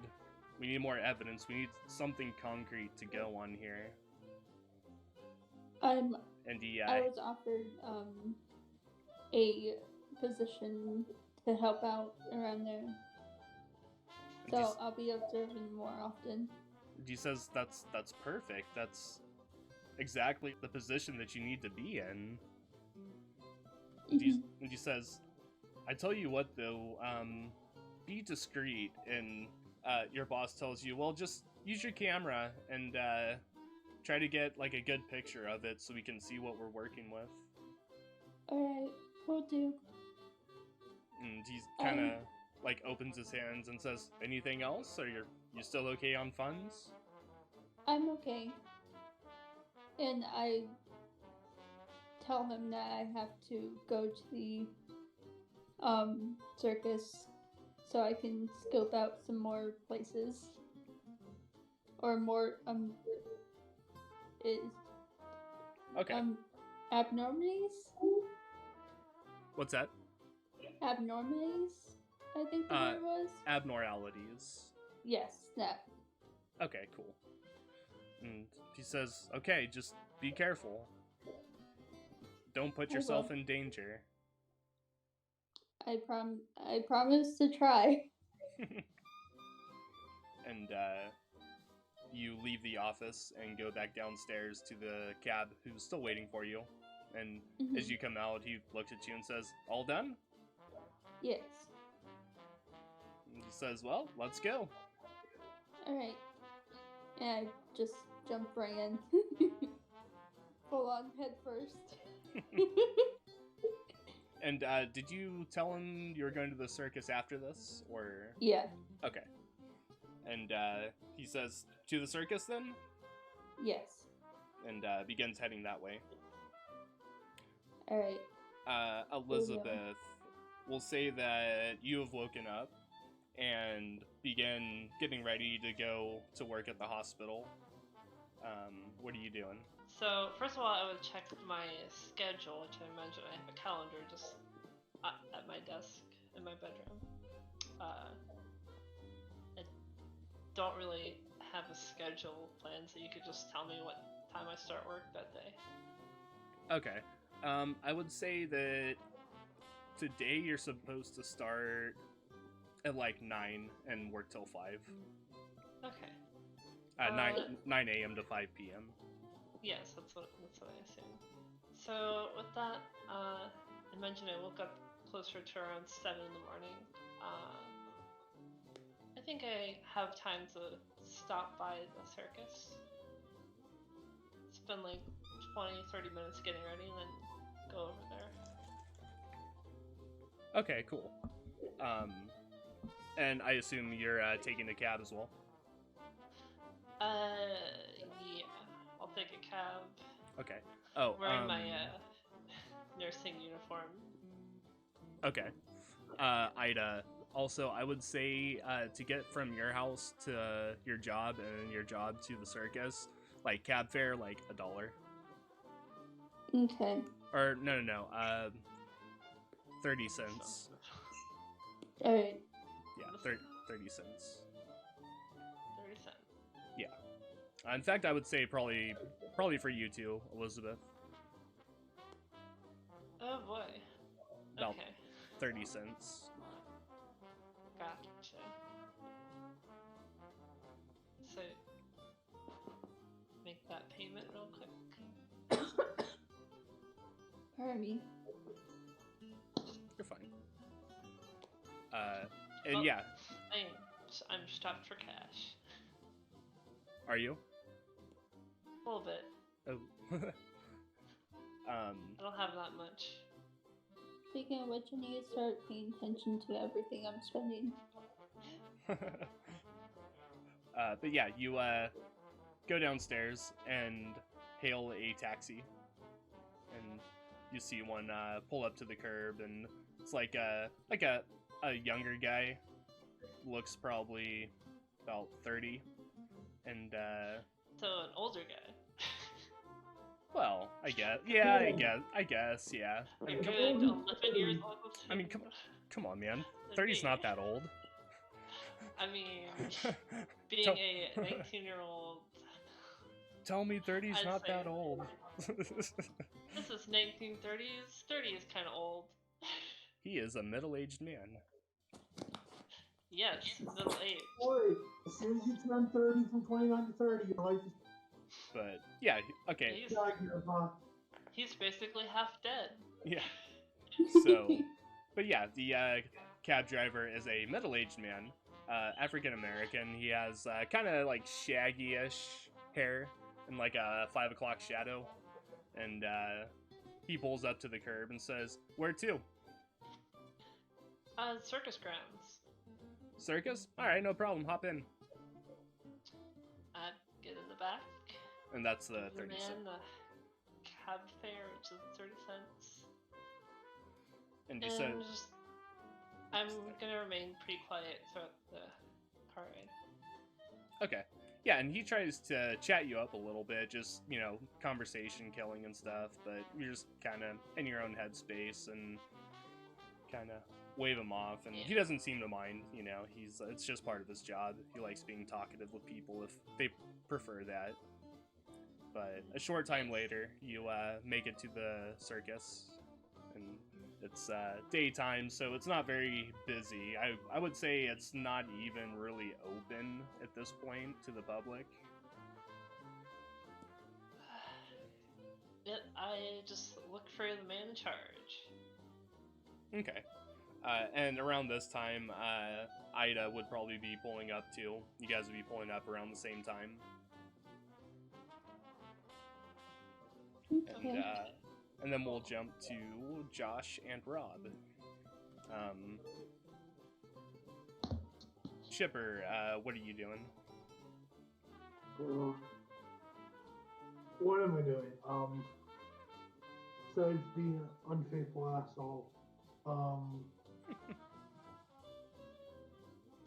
more evidence. We need something concrete to go on here." And I I was offered a position to help out around there. So I'll be observing more often. he says that's perfect. That's exactly the position that you need to be in. And he says, "I tell you what though, be discreet." And your boss tells you, "Well, just use your camera and try to get like a good picture of it so we can see what we're working with." Alright, will do. And he's kind of like opens his hands and says, "Anything else? Or you still okay on funds?" I'm okay. And I tell him that I have to go to the circus so I can scope out some more places. Or more Okay. Abnormalities? What's that? Abnormalities, I think the word was. Abnormalities. Yes, that. Okay, cool. And he says, "Okay, just be careful. Don't put yourself in danger." I promise to try. And you leave the office and go back downstairs to the cab who's still waiting for you. And as you come out, he looks at you and says, "All done?" Yes. And he says, "Well, let's go." Alright. And I just jump right in. Full on head first. And did you tell him you were going to the circus after this, or? Yeah. Okay. And he says, "To the circus then?" Yes. And begins heading that way. Alright. Elizabeth, will say that you have woken up and begin getting ready to go to work at the hospital. What are you doing? So, first of all, I would check my schedule, which I imagine I have a calendar just at my desk in my bedroom. I don't really have a schedule planned, so you could just tell me what time I start work that day. Okay. I would say that today you're supposed to start at like 9 and work till 5. Okay. 9 a.m. to 5 p.m. Yes, that's what I assume. So with that, I mentioned I woke up closer to around 7 in the morning. I think I have time to stop by the circus. Spend like 20-30 minutes getting ready and then go over there. Okay, cool. And I assume you're taking the cab as well? Yeah. I'll take a cab. Okay. Oh, wearing my nursing uniform. Okay. Ida, also, I would say to get from your house to your job and your job to the circus, like cab fare, like $1. Okay. Or no, 30 cents. Alright. Yeah, 30 cents. In fact, I would say probably for you too, Elizabeth. Oh boy. About Okay. 30 cents. Gotcha. So, make that payment real quick. Pardon me. You're fine. And Oh. yeah, I'm strapped for cash. are you? A little bit. Oh. I don't have that much. Speaking of which, I need to start paying attention to everything I'm spending. But yeah, you go downstairs and hail a taxi, and you see one pull up to the curb, and it's like a younger guy, looks probably about 30, and So an older guy. well, I guess, yeah, I guess, yeah. A good 11 years old. I mean, come on, man. 30's not that old. I mean, being a 19-year-old. Tell me 30's I'd not say- that old. This is 1930s. 30 is kind of old. He is a middle-aged man. Yes, middle age. Boy, as soon as you turn 30 from 29 to 30, your life is But yeah, okay, He's, out here, huh? he's basically half dead. yeah. So, but yeah, the cab driver is a middle-aged man, African American. He has kind of like shaggy-ish hair and like a 5 o'clock shadow, and he pulls up to the curb and says, "Where to? Circus grounds. Circus? All right, no problem. Hop in." I'd get in the back. And that's the give the 30 cents. man the cab fare, which is 30 cents. And you said, I'm gonna remain pretty quiet throughout the car ride. okay. Yeah, and he tries to chat you up a little bit, just, you know, conversation killing and stuff, but you're just kind of in your own headspace and kind of wave him off, and he doesn't seem to mind, you know, it's just part of his job. He likes being talkative with people if they prefer that. But a short time later, you make it to the circus, and it's daytime, so it's not very busy. I would say it's not even really open at this point to the public. I just look for the man in charge. Okay. And around this time, Ida would probably be pulling up too. You guys would be pulling up around the same time. Okay. And then we'll jump to Josh and Rob. Chipper, what are you doing? What am I doing? Besides being an unfaithful asshole,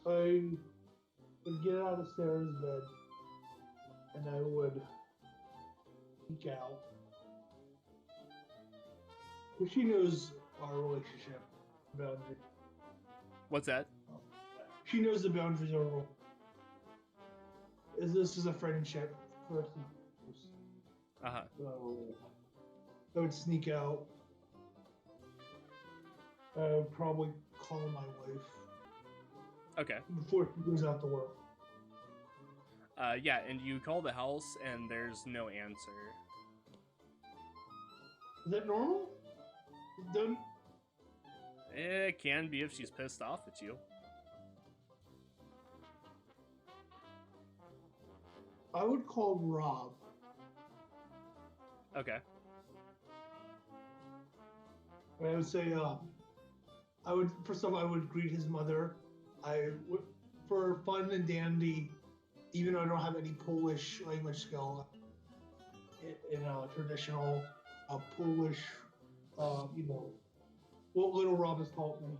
I would get out of Sarah's bed and I would peek out. Because she knows our relationship boundary. What's that? She knows the boundaries of our this is a friendship first and foremost. Uh-huh. So I would sneak out. I would probably call my wife Okay. before she goes out to work. Yeah, and you call the house, and there's no answer. Is that normal? Done? It can be if she's pissed off at you. I would call Rob. Okay. And I would say, I would first off, I would greet his mother. I would, for fun and dandy, even though I don't have any Polish language skill, in a traditional Polish, you know, what little Rob has taught me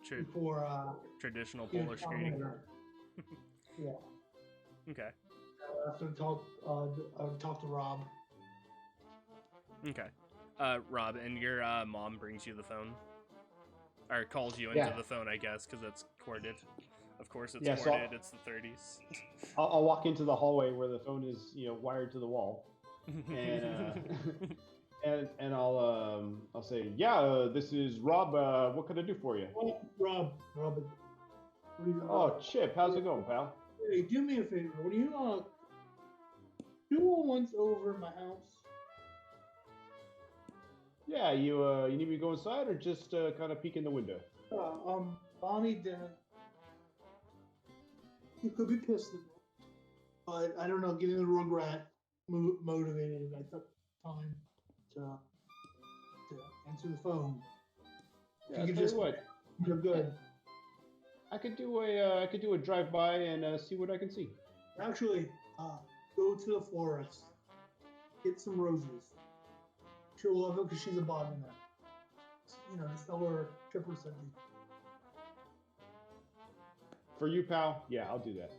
before. Traditional you know, Polish greeting. Yeah. Okay. After I would talk to Rob. Okay. Rob, and your mom brings you the phone, or calls you into Yeah. the phone, I guess, because it's corded. Of course, it's Yeah, so- ported. It's the 30s. I'll walk into the hallway where the phone is, wired to the wall, and and I'll say, yeah, this is Rob. What can I do for you? Oh, Rob. What are you Oh, Chip, how's it going, pal? Hey, do me a favor. When you do once over my house. Yeah, you need me to go inside or just kind of peek in the window? Bonnie didn't. You could be pissed at me, but I don't know. Getting the Rugrat motivated, I took time to answer the phone. Yeah, You could tell just- you what, You're good. I could do a drive by and see what I can see. Actually, go to the florist. Get some roses. She'll love it because she's a bottom there. Just tell her Tripper sent you. For you, pal. Yeah, I'll do that.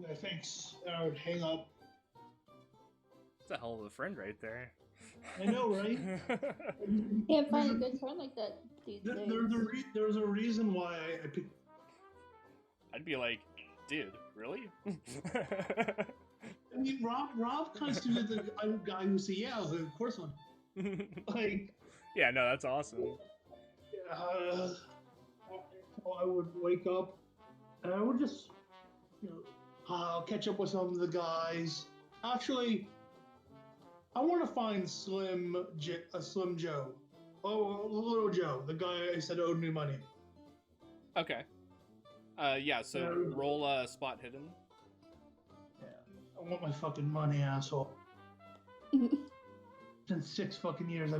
Okay, thanks. And I would hang up. It's a hell of a friend right there. I know, right? Can't find a good friend like that these days. There's a reason why I picked. I'd be like, dude, really? I mean, Rob constituted the guy who said, "Yeah, of course I'm." Like, Yeah, no, that's awesome. I would wake up and I would just, catch up with some of the guys. Actually, I want to find Slim Joe. Oh, Little Joe, the guy I said owed me money. Okay. Yeah, so Yeah. roll spot hidden. Yeah, I want my fucking money, asshole. It's been 6 fucking years.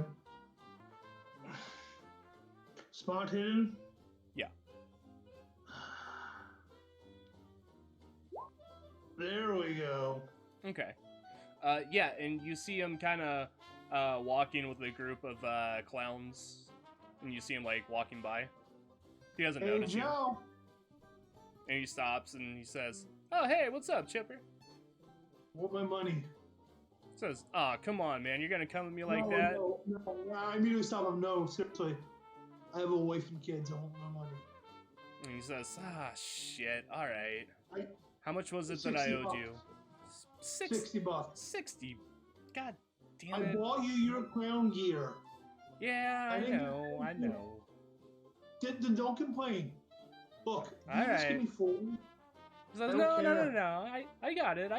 Spot hidden? Yeah. There we go. Okay. Yeah, and you see him kind of walking with a group of clowns, and you see him like walking by. He doesn't Hey, notice you, Joe. and he stops and he says, "Oh, hey, what's up, Chipper?" Want my money? Says, "Oh, come on, man, you're gonna come at me like no, that?" No, I immediately stop him. No, seriously. I have a wife and kids. I want my money. And he says, "Ah, shit. All right. I- How much was it that I 60 owed bucks. you?" 60 bucks. 60. God damn I it. bought you your clown gear. Yeah, I I didn't know. get I anything. know. Then don't complain. Look, you just Alright. give me 40. He says, I no, don't no, no, care. no, I got it,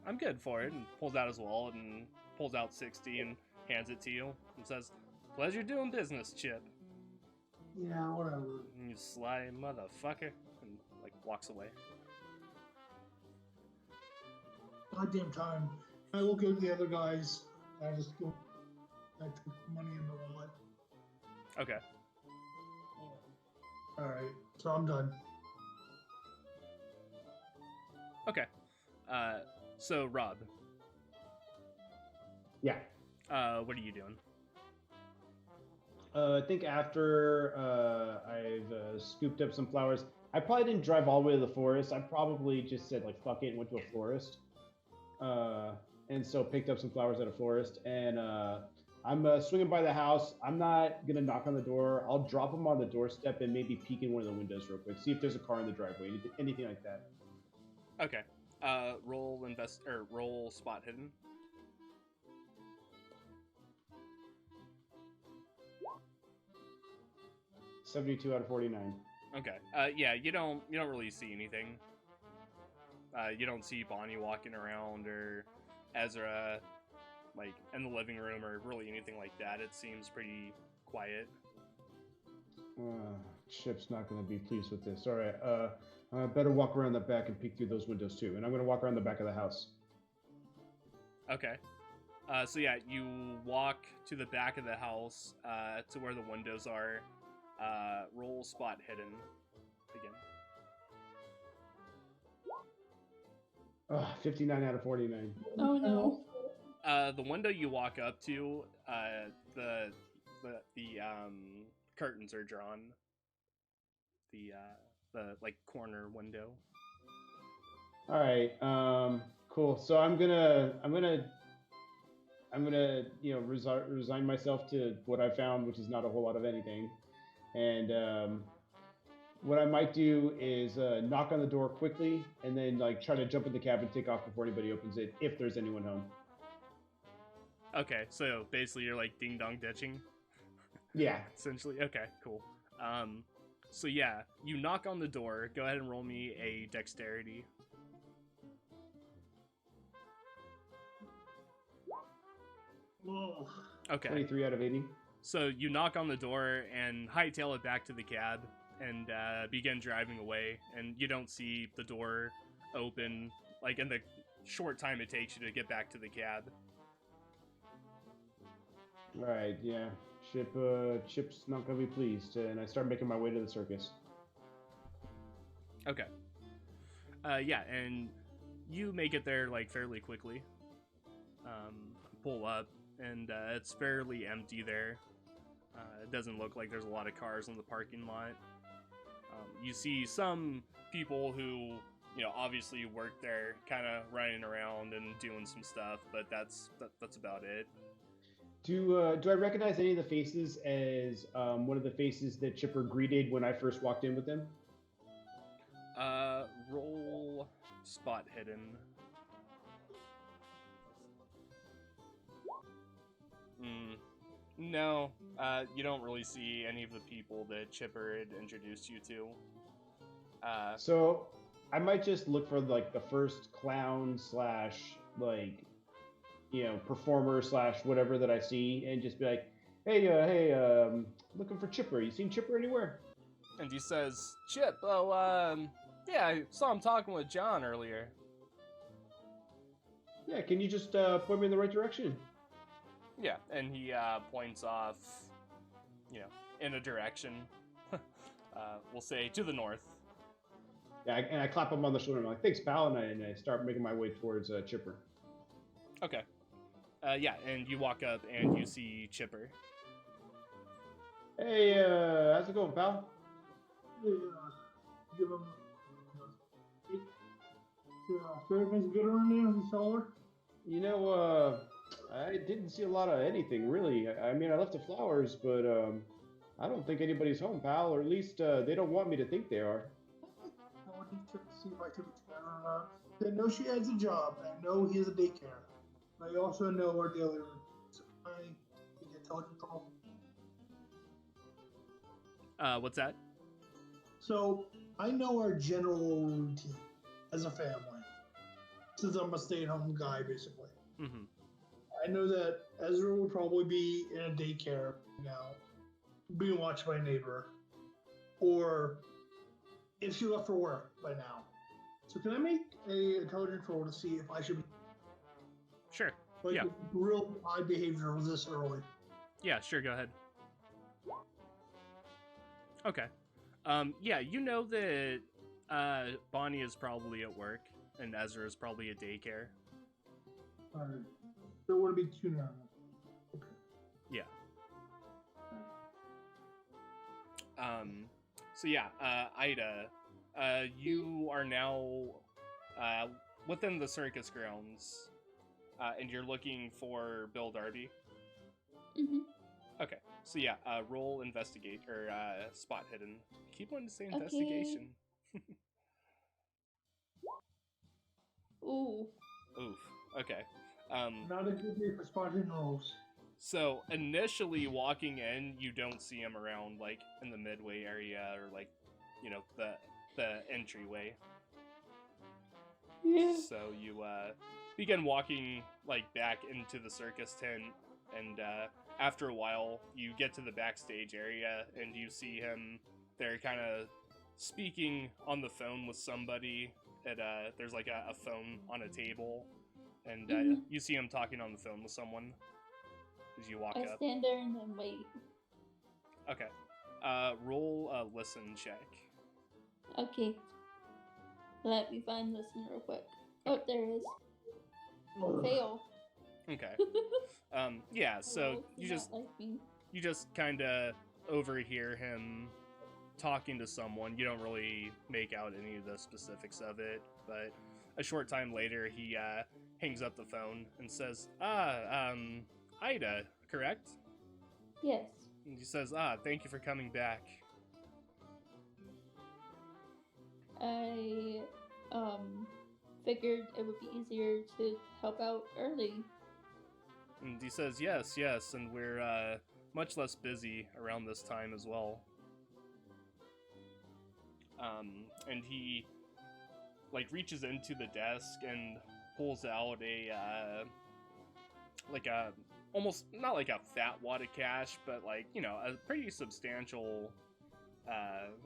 I'm good for it, and pulls out his wallet and pulls out 60 and hands it to you, and says, "Pleasure doing business, Chip." Yeah, whatever. And you sly motherfucker, and, like, walks away. Goddamn time. I look at the other guys. I just go. I took the money in the wallet. Okay. Alright, so I'm done. Okay. So, Rob, Yeah. what are you doing? I think after I've scooped up some flowers, I probably didn't drive all the way to the forest. I probably just said like fuck it and went to a florist. And so picked up some flowers at a florist, and I'm swinging by the house. I'm not gonna knock on the door. I'll drop them on the doorstep and maybe peek in one of the windows real quick, see if there's a car in the driveway, anything like that. Okay. Roll spot hidden. $72 out of 49. Okay. Yeah, you don't really see anything. You don't see Bonnie walking around or Ezra like in the living room or really anything like that. It seems pretty quiet. Chip's not going to be pleased with this. All right, I better walk around the back and peek through those windows too. And I'm going to walk around the back of the house. Okay. So yeah, you walk to the back of the house to where the windows are. Roll spot hidden again. 59 out of 49. Oh no. The window you walk up to, the curtains are drawn. The like corner window. All right, cool. So I'm gonna resign myself to what I found, which is not a whole lot of anything, and what I might do is knock on the door quickly and then like try to jump in the cab and take off before anybody opens it, if there's anyone home. Okay, so basically you're like ding dong ditching. Yeah. Essentially. Okay, cool. So yeah, you knock on the door. Go ahead and roll me a dexterity. Ugh. Okay. 23 out of 80. So you knock on the door and hightail it back to the cab and begin driving away. And you don't see the door open, like in the short time it takes you to get back to the cab. Right, yeah. Chip's not gonna be pleased, and I start making my way to the circus. Okay. Yeah, and you make it there like fairly quickly. Pull up, and it's fairly empty there. It doesn't look like there's a lot of cars in the parking lot. You see some people who, you know, obviously work there, kind of running around and doing some stuff, but that's about it. Do I recognize any of the faces as one of the faces that Chipper greeted when I first walked in with him? Roll spot hidden. No, you don't really see any of the people that Chipper had introduced you to. So I might just look for like the first clown slash like, you know, performer slash whatever that I see, and just be like, hey, looking for Chipper. You seen Chipper anywhere? And he says, Chip, yeah, I saw him talking with John earlier. Yeah, can you just point me in the right direction? Yeah, and he points off, you know, in a direction. We'll say to the north. Yeah, and I clap him on the shoulder. I'm like, thanks, pal, and I start making my way towards Chipper. Okay. Yeah, and you walk up and you see Chipper. Hey, how's it going, pal? Yeah, give him. Everything's good around there, the cellar? You know, I didn't see a lot of anything, really. I mean, I left the flowers, but I don't think anybody's home, pal, or at least they don't want me to think they are. I want to check to see if I can return or not. I know she has a job, and I know he has a daycare. I also know our daily routine. So I can get telecontrol. What's that? So I know our general routine as a family. Since I'm a stay-at-home guy, basically. Mm-hmm. I know that Ezra will probably be in a daycare now, being watched by a neighbor, or if she left for work by now. So can I make a intelligence roll to see if I should be Sure. like Yeah. real high behavior this early? Yeah, sure, go ahead. Okay. Yeah, you know that Bonnie is probably at work and Ezra is probably at daycare. All right. There wouldn't be too normal. Okay. Yeah. So yeah, Ida, you are now within the circus grounds, and you're looking for Bill Darby. Mm-hmm. Okay, so yeah, roll investigate or spot hidden. Keep wanting to say Okay. investigation. Ooh. Oof. Okay. Not a good day for spotting rolls. So initially walking in, you don't see him around like in the midway area or like, you know, the entryway. Yeah. So you begin walking like back into the circus tent, and after a while, you get to the backstage area and you see him there, kind of speaking on the phone with somebody. There's like a phone on a table, and you see him talking on the phone with someone as you walk I up. stand there and then wait. Okay. Roll a listen check. Okay. Let me find listen real quick. Oh, there it is. Fail. Okay. Yeah, so Wolf you do just not like me. you just kind of overhear him talking to someone. You don't really make out any of the specifics of it, but a short time later, he hangs up the phone and says, Ida, correct? Yes. And he says, thank you for coming back. I figured it would be easier to help out early. And he says, yes, yes, and we're much less busy around this time as well. And he like reaches into the desk and pulls out a almost not like a fat wad of cash, but like, you know, a pretty substantial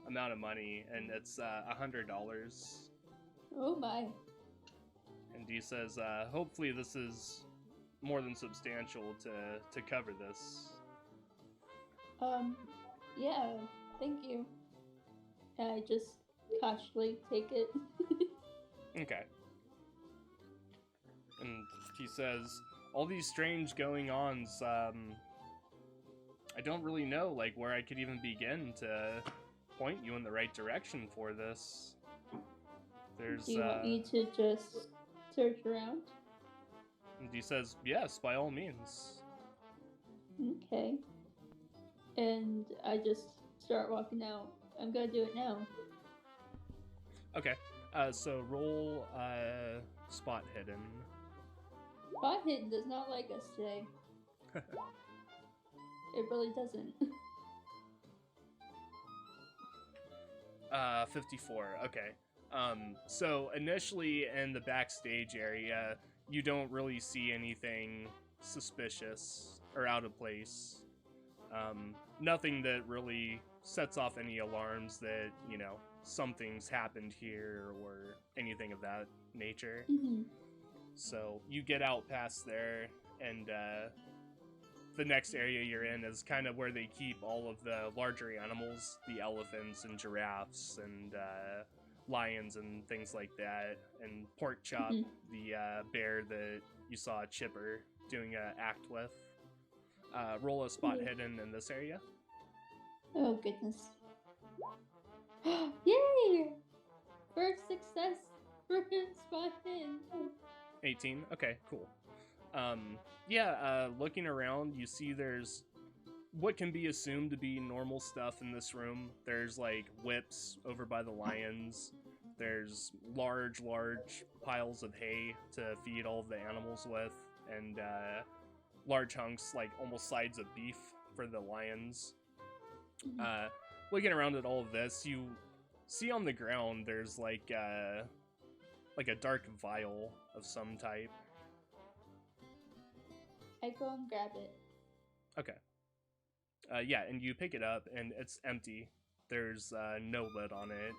amount of money, and it's $100. Oh my. And he says, hopefully this is more than substantial to cover this. Yeah, thank you. I just cautiously take it. Okay. And he says, all these strange going-ons, I don't really know, like, where I could even begin to point you in the right direction for this. There's, Do you want me to just search around? And he says, yes, by all means. Okay. And I just start walking out. I'm gonna do it now. Okay. So roll spot hidden. Spot hidden does not like us today. It really doesn't. 54. Okay. So initially in the backstage area, you don't really see anything suspicious or out of place. Nothing that really sets off any alarms that, you know, something's happened here or anything of that nature. Mm-hmm. So you get out past there, and the next area you're in is kind of where they keep all of the larger animals, the elephants and giraffes and lions and things like that, and Pork Chop, the bear that you saw Chipper doing an act with. Roll a spot hidden in this area. Oh goodness. Yay! First success for spot hidden. 18. Okay, cool. Looking around, you see there's what can be assumed to be normal stuff in this room. There's like whips over by the lions. There's large piles of hay to feed all of the animals with, and large hunks, like almost sides of beef for the lions. Looking around at all of this, you see on the ground there's like a dark vial of some type. I go and grab it. Okay. And you pick it up, and it's empty. There's no lid on it.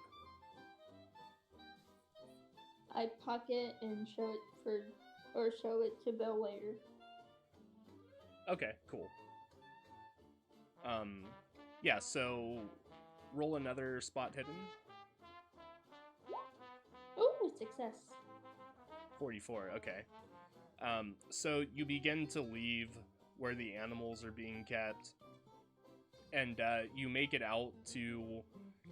I pocket and show it to Bill later. Okay, cool. So roll another spot hidden. Oh, success. 44, okay. So you begin to leave where the animals are being kept, and you make it out to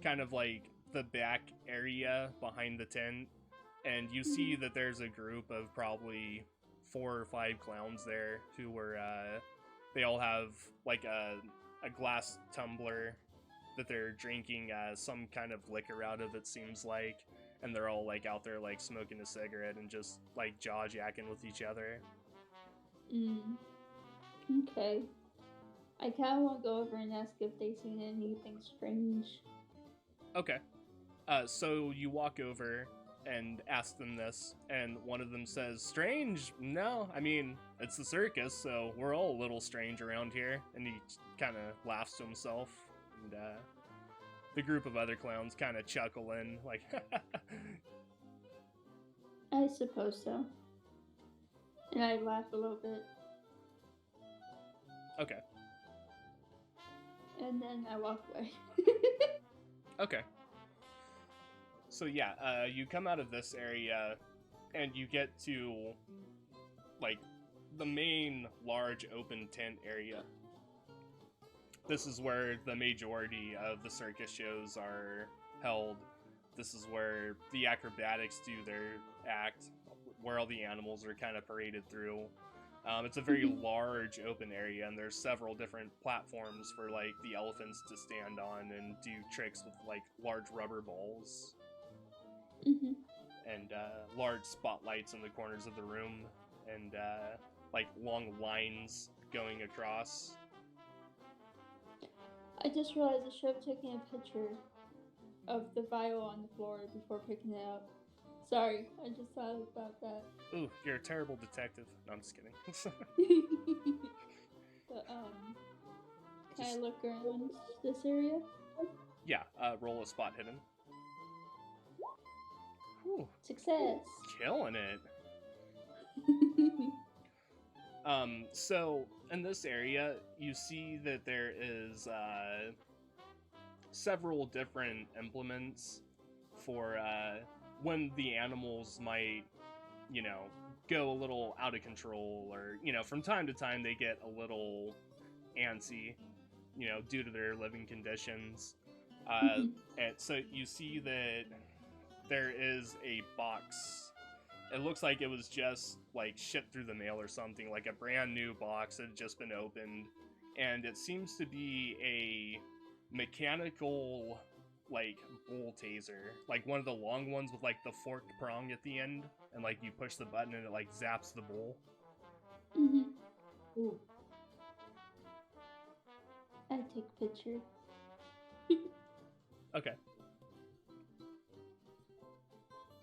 kind of like the back area behind the tent, and you see that there's a group of probably 4 or 5 clowns there who were, they all have like a glass tumbler that they're drinking some kind of liquor out of, it seems like. And they're all like out there like smoking a cigarette and just like jaw-jacking with each other. Okay. I kind of want to go over and ask if they've seen anything strange. Okay. So you walk over and ask them this, and one of them says, strange? No, I mean, it's the circus, so we're all a little strange around here. And he kind of laughs to himself, and the group of other clowns kind of chuckle in, like, I suppose so. And I laugh a little bit. Okay. And then I walk away. Okay. So you come out of this area, and you get to, like, the main large open tent area. This is where the majority of the circus shows are held. This is where the acrobatics do their act, where all the animals are kind of paraded through. It's a very large open area, and there's several different platforms for like the elephants to stand on and do tricks with like large rubber balls. Mm-hmm. and large spotlights in the corners of the room, and like long lines going across. I just realized I should have taken a picture of the vial on the floor before picking it up. Sorry, I just thought about that. Ooh, you're a terrible detective. No, I'm just kidding. But, can I look around this area? Yeah, roll a spot hidden. Whew, Success! killing it. So in this area, you see that there is several different implements for when the animals might, you know, go a little out of control, or, you know, from time to time they get a little antsy, you know, due to their living conditions. And so you see that there is a box. It looks like it was just like shipped through the mail or something, like a brand new box that had just been opened, and it seems to be a mechanical like bull taser, like one of the long ones with like the forked prong at the end, and like you push the button and it like zaps the bull. Mm-hmm. Ooh. I take a picture. Okay.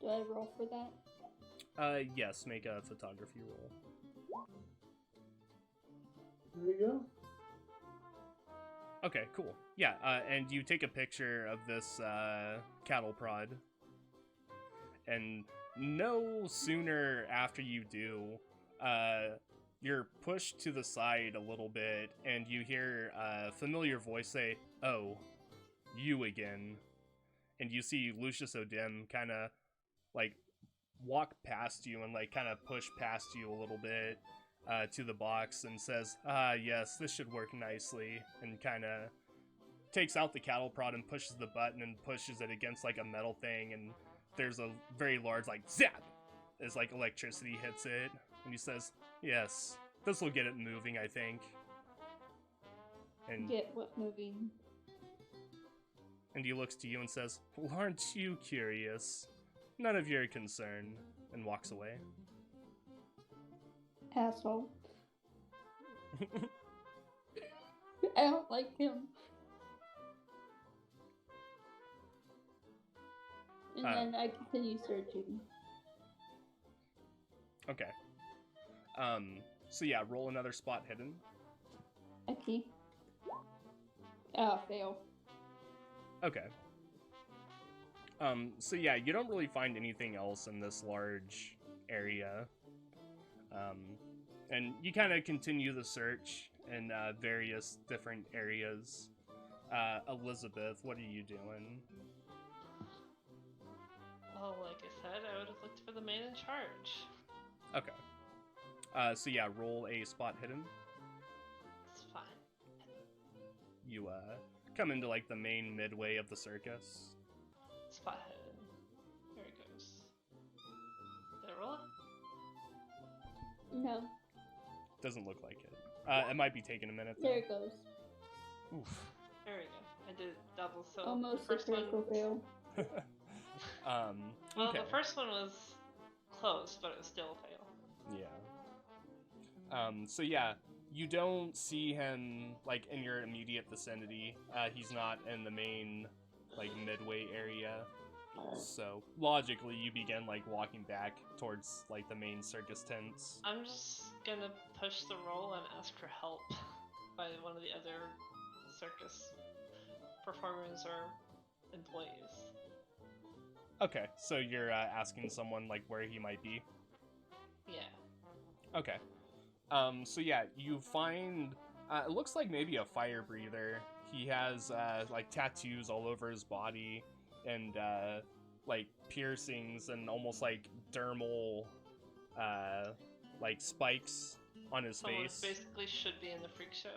Do I roll for that? Yes, make a photography roll. There you go. Okay, cool. Yeah, and you take a picture of this cattle prod, and no sooner after you do, you're pushed to the side a little bit, and you hear a familiar voice say, "Oh, you again." And you see Lucius O'Dim kind of like walk past you and like kind of push past you a little bit to the box, and says, "Ah, yes, this should work nicely," and kind of takes out the cattle prod and pushes the button and pushes it against like a metal thing, and there's a very large like zap as like electricity hits it, and he says, "Yes, this will get it moving, I think." And Get what moving? and he looks to you and says, "Well, aren't you curious? None of your concern," and walks away. Asshole. I don't like him. And then I continue searching. Okay. So yeah, roll another spot hidden. Okay. Oh, fail. Okay. So yeah, you don't really find anything else in this large area. And you kind of continue the search in various different areas. Elizabeth, what are you doing? Well, like I said, I would have looked for the man in charge. Okay. So yeah, roll a spot hidden. It's fine. You come into like the main midway of the circus. Spot hidden. There it goes. Did I roll it? No. Doesn't look like it. It might be taking a minute. There it goes. Oof. There we go. I did double, so Almost the a first one. critical fail. Well, Okay. the first one was close, but it was still a fail. Yeah. So yeah, you don't see him like in your immediate vicinity. He's not in the main like midway area. So logically, you begin like walking back towards like the main circus tents. I'm just gonna push the roll and ask for help by one of the other circus performers or employees. Okay, so you're asking someone like where he might be. Yeah. Okay. So yeah, you find it looks like maybe a fire breather. He has like tattoos all over his body, and like piercings and almost like dermal like spikes on his Someone face. basically should be in the freak show.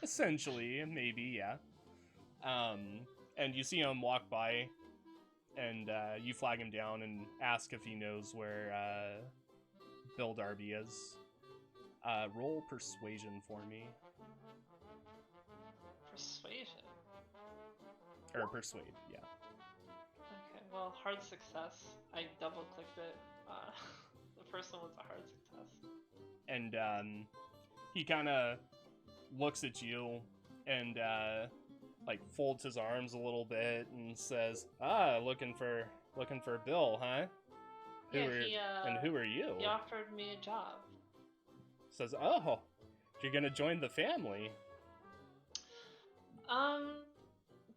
Essentially, maybe, yeah. And you see him walk by, and you flag him down and ask if he knows where Bill Darby is. Roll persuasion for me. Persuasion. Or persuade, yeah. well, hard success. I double clicked it. The first one was a hard success. And he kind of looks at you and like folds his arms a little bit and says, "Ah, looking for Bill, huh? Who are you?" He offered me a job. Says, "Oh, you're gonna join the family."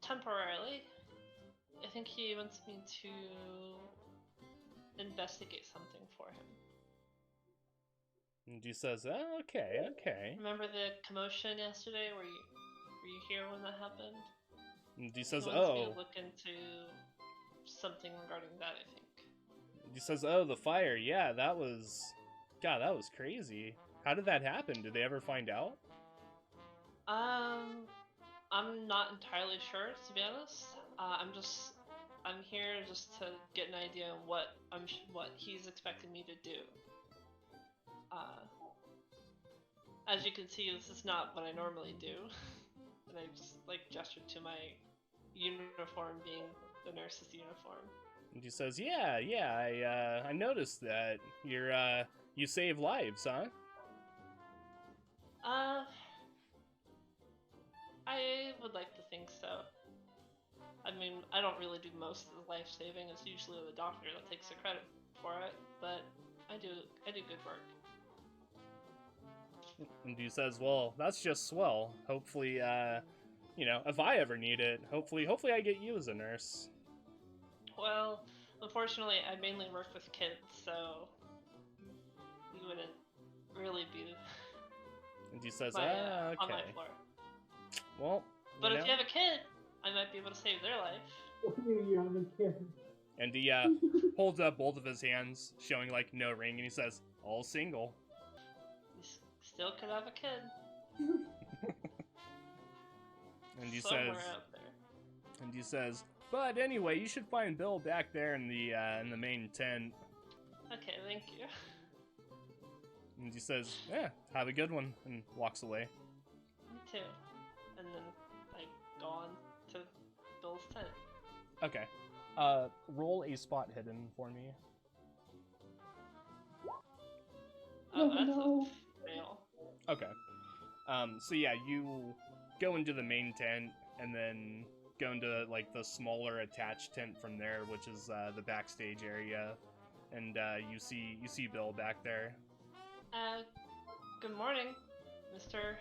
Temporarily. I think he wants me to investigate something for him. And he says, "Oh, okay. Remember the commotion yesterday? Were you here when that happened? And he says, He wants me "Oh." to look into something regarding that, I think. He says, "Oh, the fire. Yeah, that was crazy. How did that happen? Did they ever find out?" I'm not entirely sure, to be honest. I'm here just to get an idea on what he's expecting me to do. As you can see, this is not what I normally do. And I just gestured to my uniform being the nurse's uniform. And he says, "Yeah, I noticed that you save lives, huh?" I would like to think so. I mean, I don't really do most of the life saving. It's usually the doctor that takes the credit for it, but I do good work. And he says, "Well, that's just swell. Hopefully, if I ever need it, hopefully I get you as a nurse." Well, unfortunately, I mainly work with kids, so you wouldn't really be And he says, on okay. my floor. Well, But if you have a kid, I might be able to save their life. You have a kid. And he holds up both of his hands, showing like no ring, and he says, "All single." Still could have a kid. And he Somewhere says, out there. And he says, "But anyway, you should find Bill back there in the main tent." Okay, thank you. And he says, "Yeah, have a good one," and walks away. Me too. And then I go on to Bill's tent. Okay. Roll a spot hidden for me. Oh, that's no. a fail. Okay. So yeah, you go into the main tent and then go into like the smaller attached tent from there, which is the backstage area, and you see Bill back there. Good morning, Mr.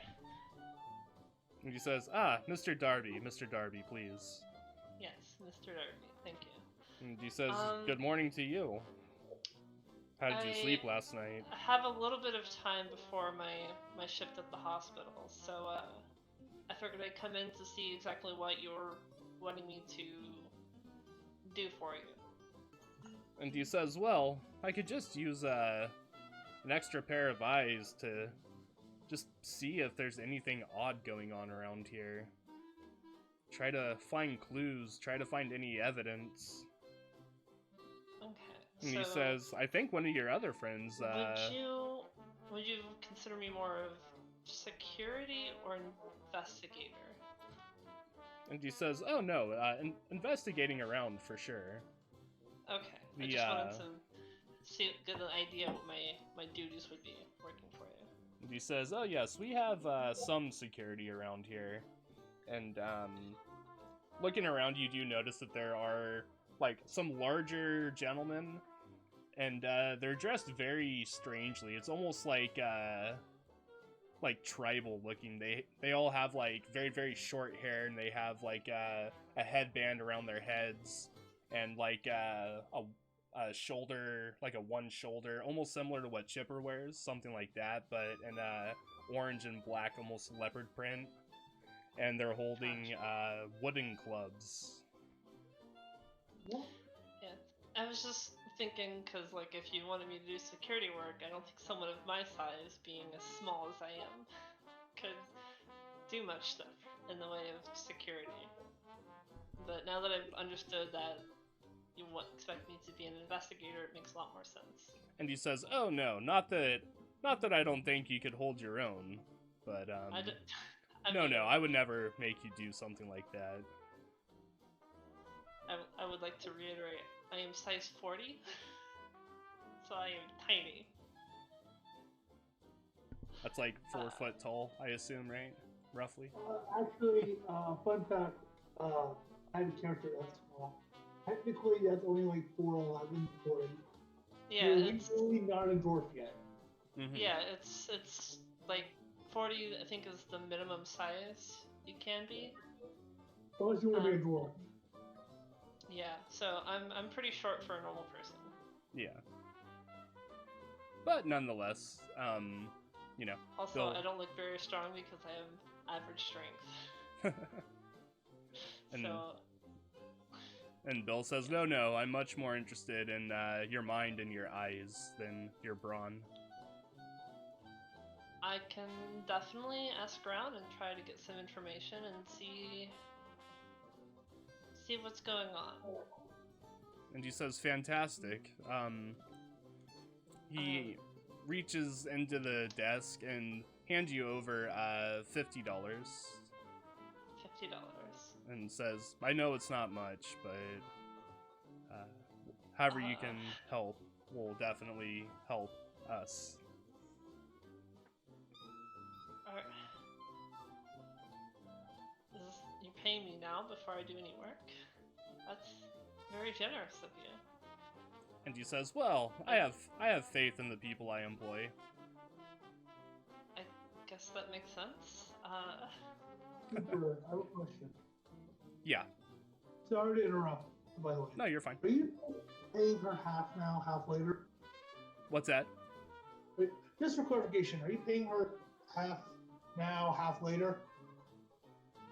And he says, Mr. Darby, please." Yes, Mr. Darby. Thank you. And he says, "Good morning to you. How did you sleep last night?" I have a little bit of time before my shift at the hospital, so I figured I'd come in to see exactly what you're wanting me to do for you. And he says, "Well, I could just use an extra pair of eyes to just see if there's anything odd going on around here. Try to find clues, try to find any evidence." Okay. And he says, "I think one of your other friends, would you consider me more of security or investigator?" And he says, "Oh no, investigating around for sure." Okay. I just wanted to get an idea what my duties would be working for you. And he says, "Oh yes, we have some security around here." And looking around, you do notice that there are like some larger gentlemen, and they're dressed very strangely. It's almost like tribal looking. They all have like very, very short hair, and they have like a headband around their heads, and like a shoulder, like a one shoulder, almost similar to what Chipper wears, something like that, but in orange and black, almost leopard print. And they're holding wooden clubs. Yeah, I was just thinking, because like if you wanted me to do security work, I don't think someone of my size, being as small as I am, could do much stuff in the way of security. But now that I've understood that you expect me to be an investigator, it makes a lot more sense. And he says, "Oh no, not that I don't think you could hold your own, but No, I would never make you do something like that." I would like to reiterate, I am size 40, so I am tiny. That's like 4 foot tall, I assume, right? Roughly. Actually, fun fact, I have a character that's small. Technically, that's only like 4'11", 4'8". Yeah, You're it's legally not a dwarf yet. Mm-hmm. yeah, it's like 40. I think is the minimum size you can be. Unless you want to be a dwarf. Yeah, so I'm pretty short for a normal person. Yeah. But nonetheless, you know. Also, Bill... I don't look very strong because I have average strength. and, So. And Bill says, no, I'm much more interested in your mind and your eyes than your brawn. I can definitely ask around and try to get some information and see what's going on. And he says, fantastic. He reaches into the desk and hands you over $50. $50. And says, I know it's not much, but however you can help will definitely help us. Alright. You paying me now before I do any work? That's very generous of you. And he says, well, I have faith in the people I employ. I guess that makes sense. Cooper, I have a question. Yeah. Sorry to interrupt, by the way. No, you're fine. Are you paying her half now, half later? What's that? Wait, just for clarification, are you paying her half now, half later?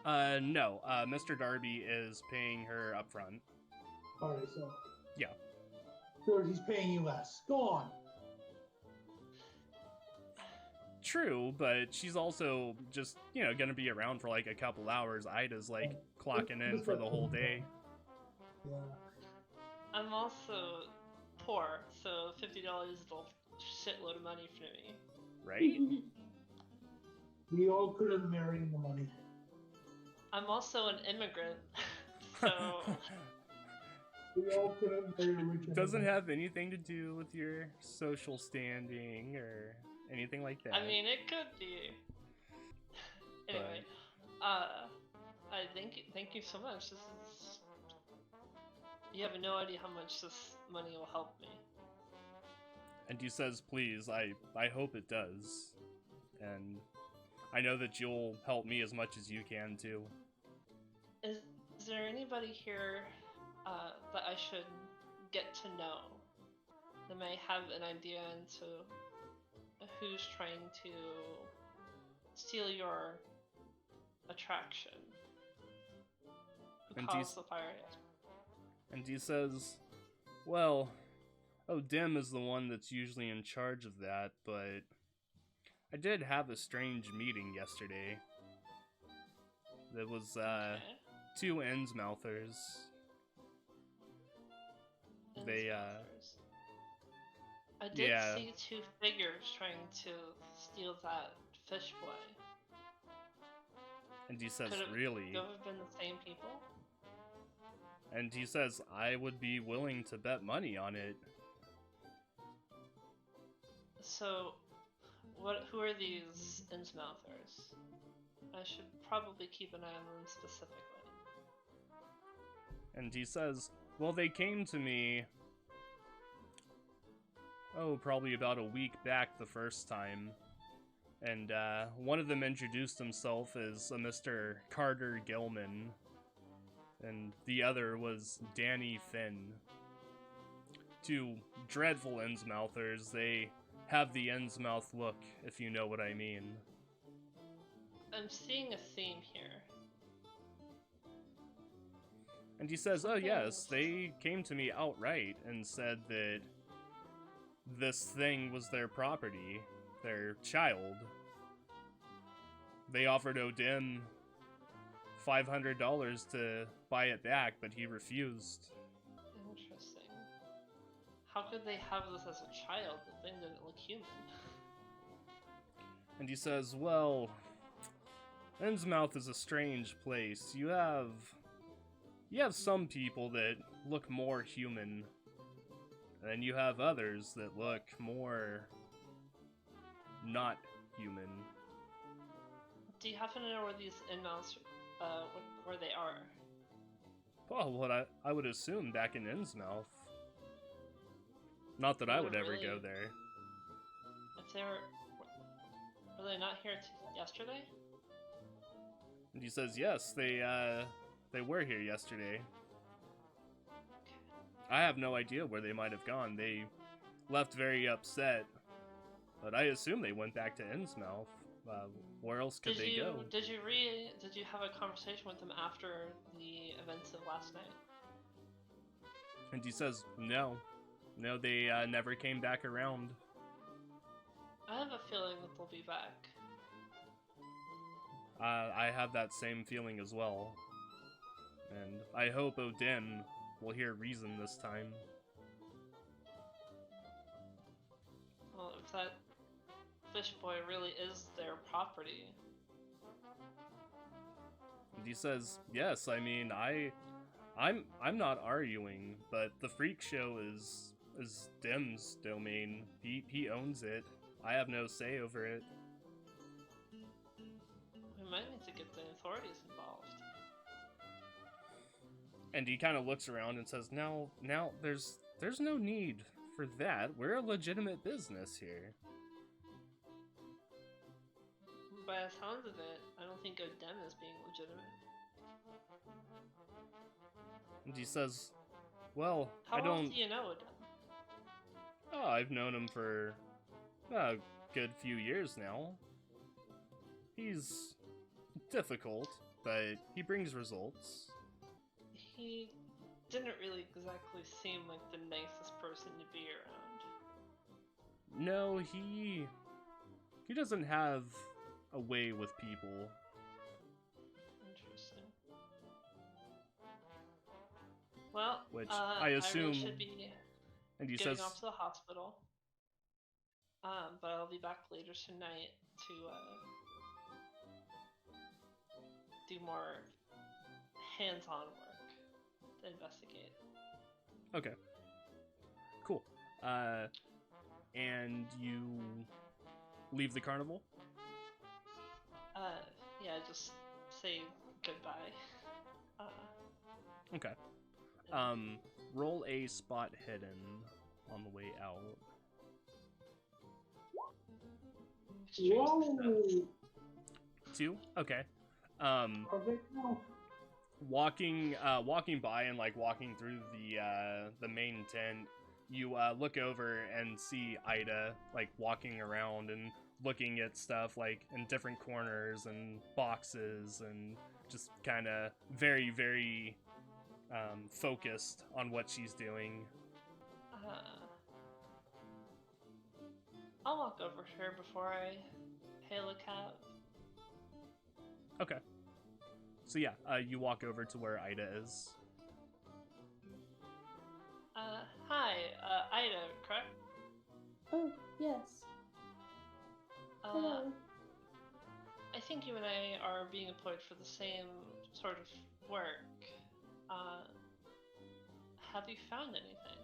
No. Mr. Darby is paying her up front. Alright, so... Yeah. So he's paying you less. Go on. True, but she's also just, gonna be around for like a couple hours. Ida's like clocking in for the whole day. Yeah. I'm also poor, so $50 is a shitload of money for me. Right? We all could have married the money. I'm also an immigrant, so... We all could have married a rich. Doesn't have anything to do with your social standing or anything like that. I mean, it could be. Anyway, I thank you so much. This is... You have no idea how much this money will help me. And he says, please, I hope it does. And I know that you'll help me as much as you can, too. Is there anybody here that I should get to know that may have an idea into who's trying to steal your attraction? Who And caused the fire? And he says, well, Dim is the one that's usually in charge of that, but I did have a strange meeting yesterday. There was, Okay. 2 Innsmouthers. They, I did yeah. see 2 figures trying to steal that fish boy. And he says, Could it really? have been the same people? And he says, I would be willing to bet money on it. So, who are these Innsmouthers? I should probably keep an eye on them specifically. And he says, well, they came to me, probably about a week back the first time. And one of them introduced himself as a Mr. Carter Gilman. And the other was Danny Finn. 2 dreadful Innsmouthers. They have the Innsmouth look, if you know what I mean. I'm seeing a theme here. And he says, oh yes, they came to me outright and said that this thing was their property, their child. They offered O'Dim $500 to buy it back, but he refused. Interesting. How could they have this as a child? The thing didn't look human. And he says, well, Innsmouth is a strange place. You you have some people that look more human, and then you have others that look more not human. Do you happen to know where these in-mouse, where they are? Well, what I would assume back in Innsmouth. Not that I would ever go there. If they were they not here yesterday? And he says, yes, they were here yesterday. Okay. I have no idea where they might have gone. They left very upset, but I assume they went back to Innsmouth. Where else could they go? Did you have a conversation with them after the events of last night? And he says, no, they never came back around. I have a feeling that they'll be back. I have that same feeling as well. And I hope Odin will hear reason this time. Well, if that fish boy really is their property. And he says, yes, I mean, I'm not arguing, but the freak show is Dim's domain. He owns it. I have no say over it. We might need to get the authorities involved. And he kind of looks around and says, now, there's no need for that. We're a legitimate business here. By the sounds of it, I don't think Odin is being legitimate. And he says, well, How I well don't... do you know Odin? Oh, I've known him for a good few years now. He's difficult, but he brings results. He didn't really exactly seem like the nicest person to be around. No, he doesn't have a way with people. Interesting. Well, Which I I really assume... should be And he getting says, off to the hospital. But I'll be back later tonight to do more hands-on work to investigate. okay, cool. And you leave the carnival? Yeah, just say goodbye. Okay. Roll a spot hidden on the way out. Whoa! 2? Okay. Perfect. No. Walking by and like walking through the main tent, you look over and see Ida like walking around and looking at stuff like in different corners and boxes and just kind of very, very focused on what she's doing. I'll walk over to her before I hail a cab. Okay. So yeah, you walk over to where Ida is. Hi, Ida, correct? Oh, yes. Hello. I think you and I are being employed for the same sort of work. Have you found anything?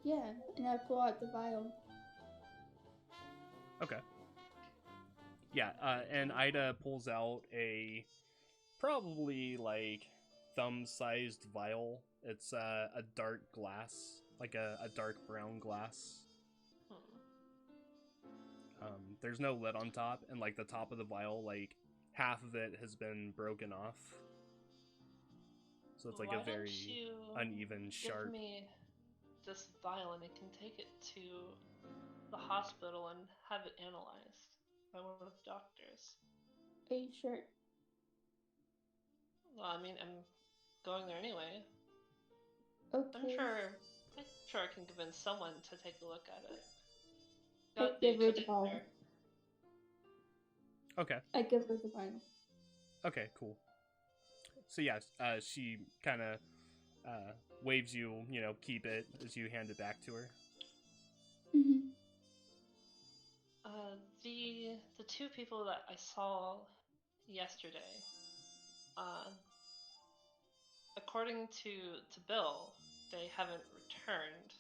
Yeah, and I pull out the vial. Okay. Yeah, and Ida pulls out a probably like thumb-sized vial. It's a dark glass, like a dark brown glass. There's no lid on top, and like the top of the vial, like half of it has been broken off. So it's like a very uneven, sharp. Give me this vial and I can take it to the hospital and have it analyzed by one of the doctors. Are you sure? Well, I mean, I'm going there anyway. Okay. I'm sure I can convince someone to take a look at it. I give her the vial. Okay. I give her the vial. Okay, cool. So yeah, she kind of waves you, keep it as you hand it back to her. Mm-hmm. The two people that I saw yesterday, according to Bill, they haven't returned.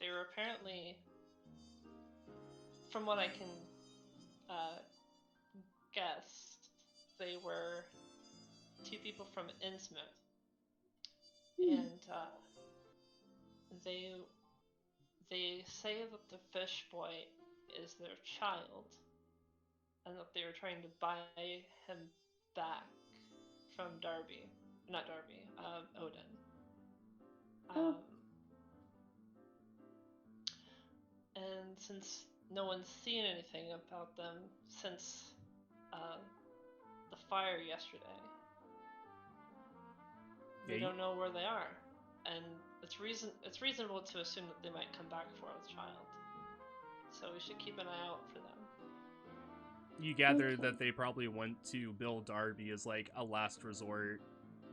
They were apparently, from what I can guess, they were two people from Innsmouth, and they say that the fish boy is their child, and that they were trying to buy him back from Odin. Oh. And since no one's seen anything about them since the fire yesterday, we don't know where they are, and it's reasonable to assume that they might come back for the child. So we should keep an eye out for them. You gather that they probably went to Bill Darby as like a last resort,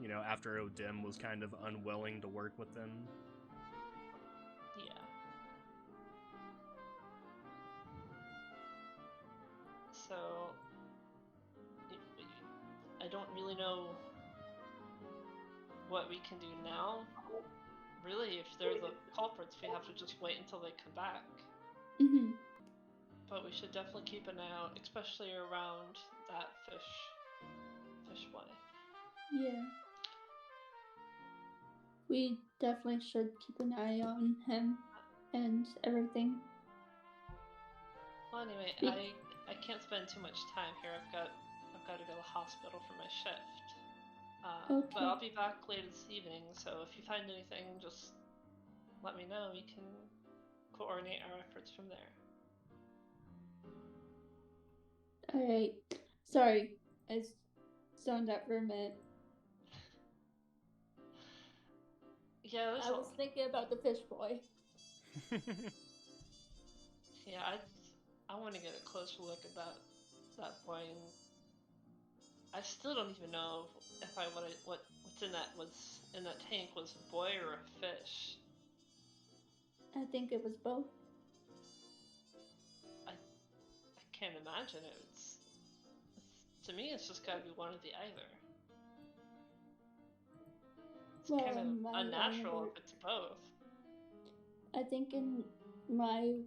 you know, after Odin was kind of unwilling to work with them. Yeah. So I don't really know what we can do now. Really, if they're the culprits, we have to just wait until they come back. Mm-hmm. But we should definitely keep an eye out, especially around that fish boy. Yeah. We definitely should keep an eye on him and everything. Well, anyway, I can't spend too much time here. I've got to go to the hospital for my shift. Okay. But I'll be back later this evening, so if you find anything, just let me know. We can coordinate our efforts from there. Alright. Sorry, I zoned out for a minute. Yeah, I was thinking about the fish boy. Yeah, I want to get a closer look at that boy, and I still don't even know if what's in that tank was a boy or a fish. I think it was both. I can't imagine it. To me, it's just got to be one or the other. It's kind of unnatural if it's both. I think in my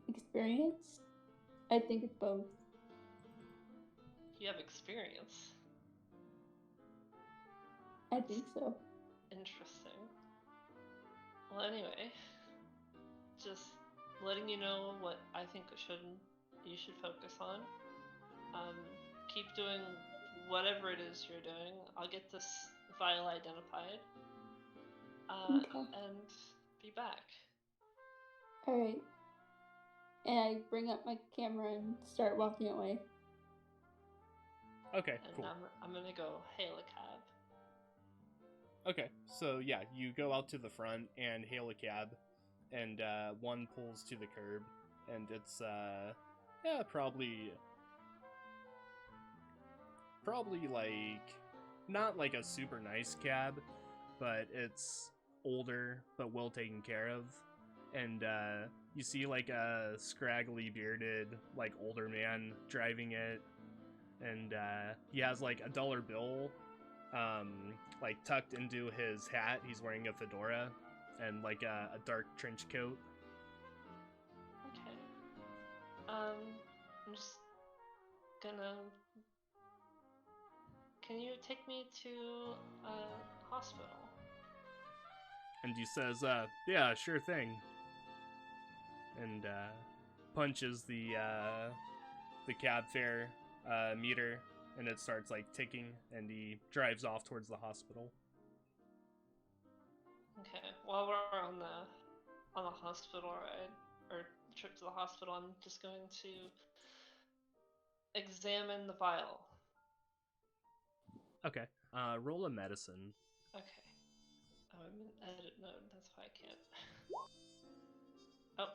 experience, I think it's both. You have experience. I think so. Interesting. Well, anyway, just letting you know what I think you should focus on. Keep doing whatever it is you're doing. I'll get this vial identified. Okay. And be back. Alright. And I bring up my camera and start walking away. Okay, And cool. I'm gonna go hail a cab. Okay, so yeah, you go out to the front and hail a cab, and one pulls to the curb, and it's probably like not like a super nice cab, but it's older but well taken care of, and you see like a scraggly bearded like older man driving it, and he has like a dollar bill like tucked into his hat. He's wearing a fedora and like a dark trench coat. Okay. I'm just gonna. Can you take me to a hospital? And he says, yeah, sure thing. And punches the cab fare meter, and it starts like ticking, and he drives off towards the hospital. Okay. While we're on the hospital ride or trip to the hospital, I'm just going to examine the vial. Okay. Roll a medicine. Okay. Oh, I'm in edit mode. That's why I can't. Oh,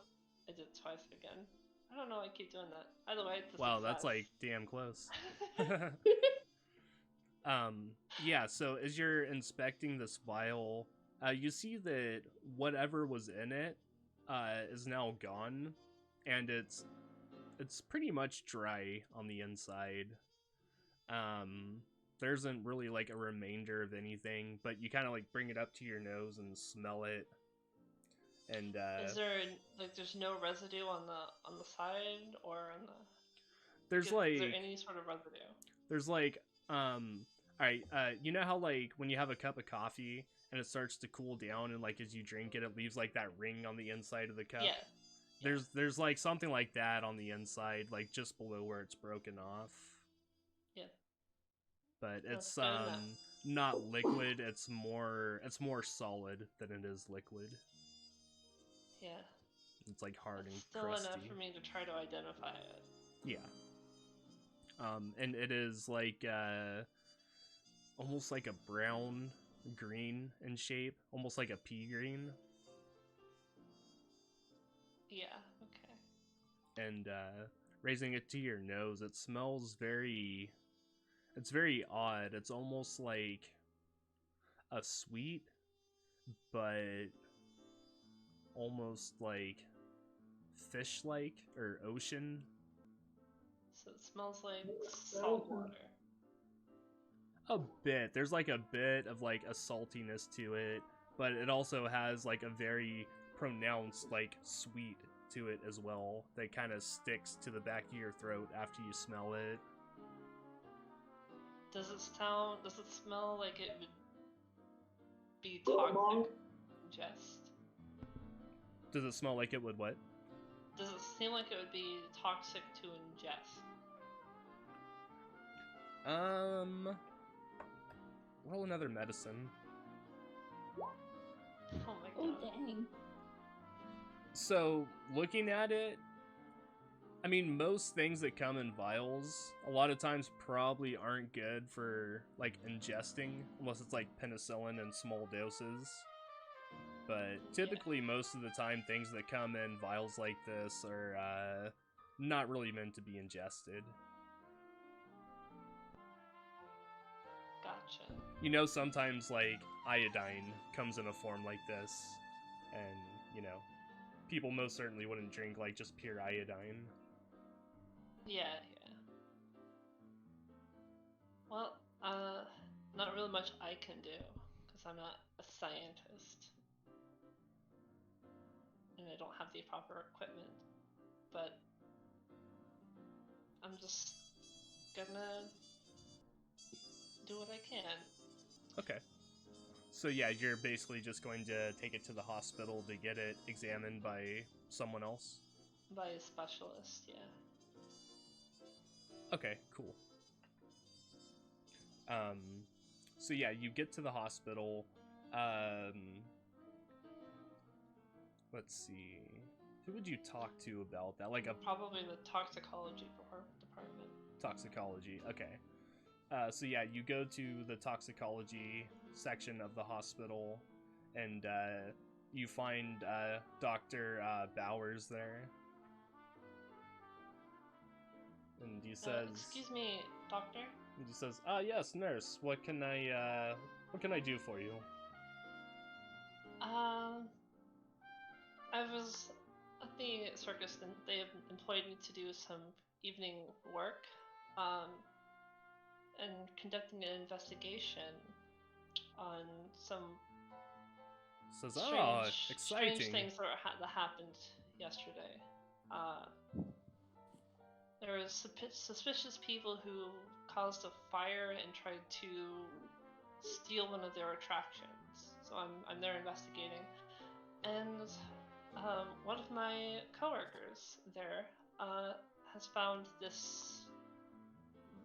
I did it twice again. I don't know why I keep doing that. Either way, it's a Wow, success. that's like damn close. Yeah, so as you're inspecting this vial, you see that whatever was in it is now gone, and it's pretty much dry on the inside. there isn't really like a remainder of anything, but you kind of like bring it up to your nose and smell it. And Is there like there's no residue on the side or on the? there's Is like there any sort of residue? there's like all right, you know how like when you have a cup of coffee and it starts to cool down and like as you drink it, it leaves like that ring on the inside of the cup. Yeah. There's like something like that on the inside, like just below where it's broken off. Yeah. But That's it's good enough. not liquid. It's more solid than it is liquid. Yeah. It's like hard It's and still crusty. enough for me to try to identify it. Yeah. And it is like almost like a brown green in shape, almost like a pea green. Yeah. Okay. And raising it to your nose, it smells very. It's very odd. It's almost like a sweet, but almost like fish-like or ocean. So it smells like salt water. A bit. There's like a bit of like a saltiness to it, but it also has like a very pronounced like sweet to it as well that kind of sticks to the back of your throat after you smell it. Does it smell like it would be toxic to ingest? Does it smell like it would what? Does it seem like it would be toxic to ingest? Roll another medicine. Oh my Oh, god. dang. So, looking at it, I mean, most things that come in vials, a lot of times probably aren't good for, like, ingesting, unless it's, like, penicillin in small doses. But typically, most of the time, things that come in vials like this are, not really meant to be ingested. Gotcha. You know, sometimes, like, iodine comes in a form like this, and, you know, people most certainly wouldn't drink, like, just pure iodine. Yeah. Well, not really much I can do, because I'm not a scientist. And I don't have the proper equipment. But I'm just gonna do what I can. Okay. So yeah, you're basically just going to take it to the hospital to get it examined by someone else? By a specialist, yeah. Okay, cool. So yeah, you get to the hospital. Let's see. Who would you talk to about that? Like a Probably the toxicology department. toxicology. Okay. So yeah, you go to the toxicology section of the hospital, and you find Dr. Bowers there. And he says, Excuse me, doctor? and he says, yes, nurse, what can I do for you? I was at the circus and they have employed me to do some evening work, and conducting an investigation on some Says, strange exciting. things that happened yesterday. There was suspicious people who caused a fire and tried to steal one of their attractions. So I'm there investigating, and one of my coworkers there has found this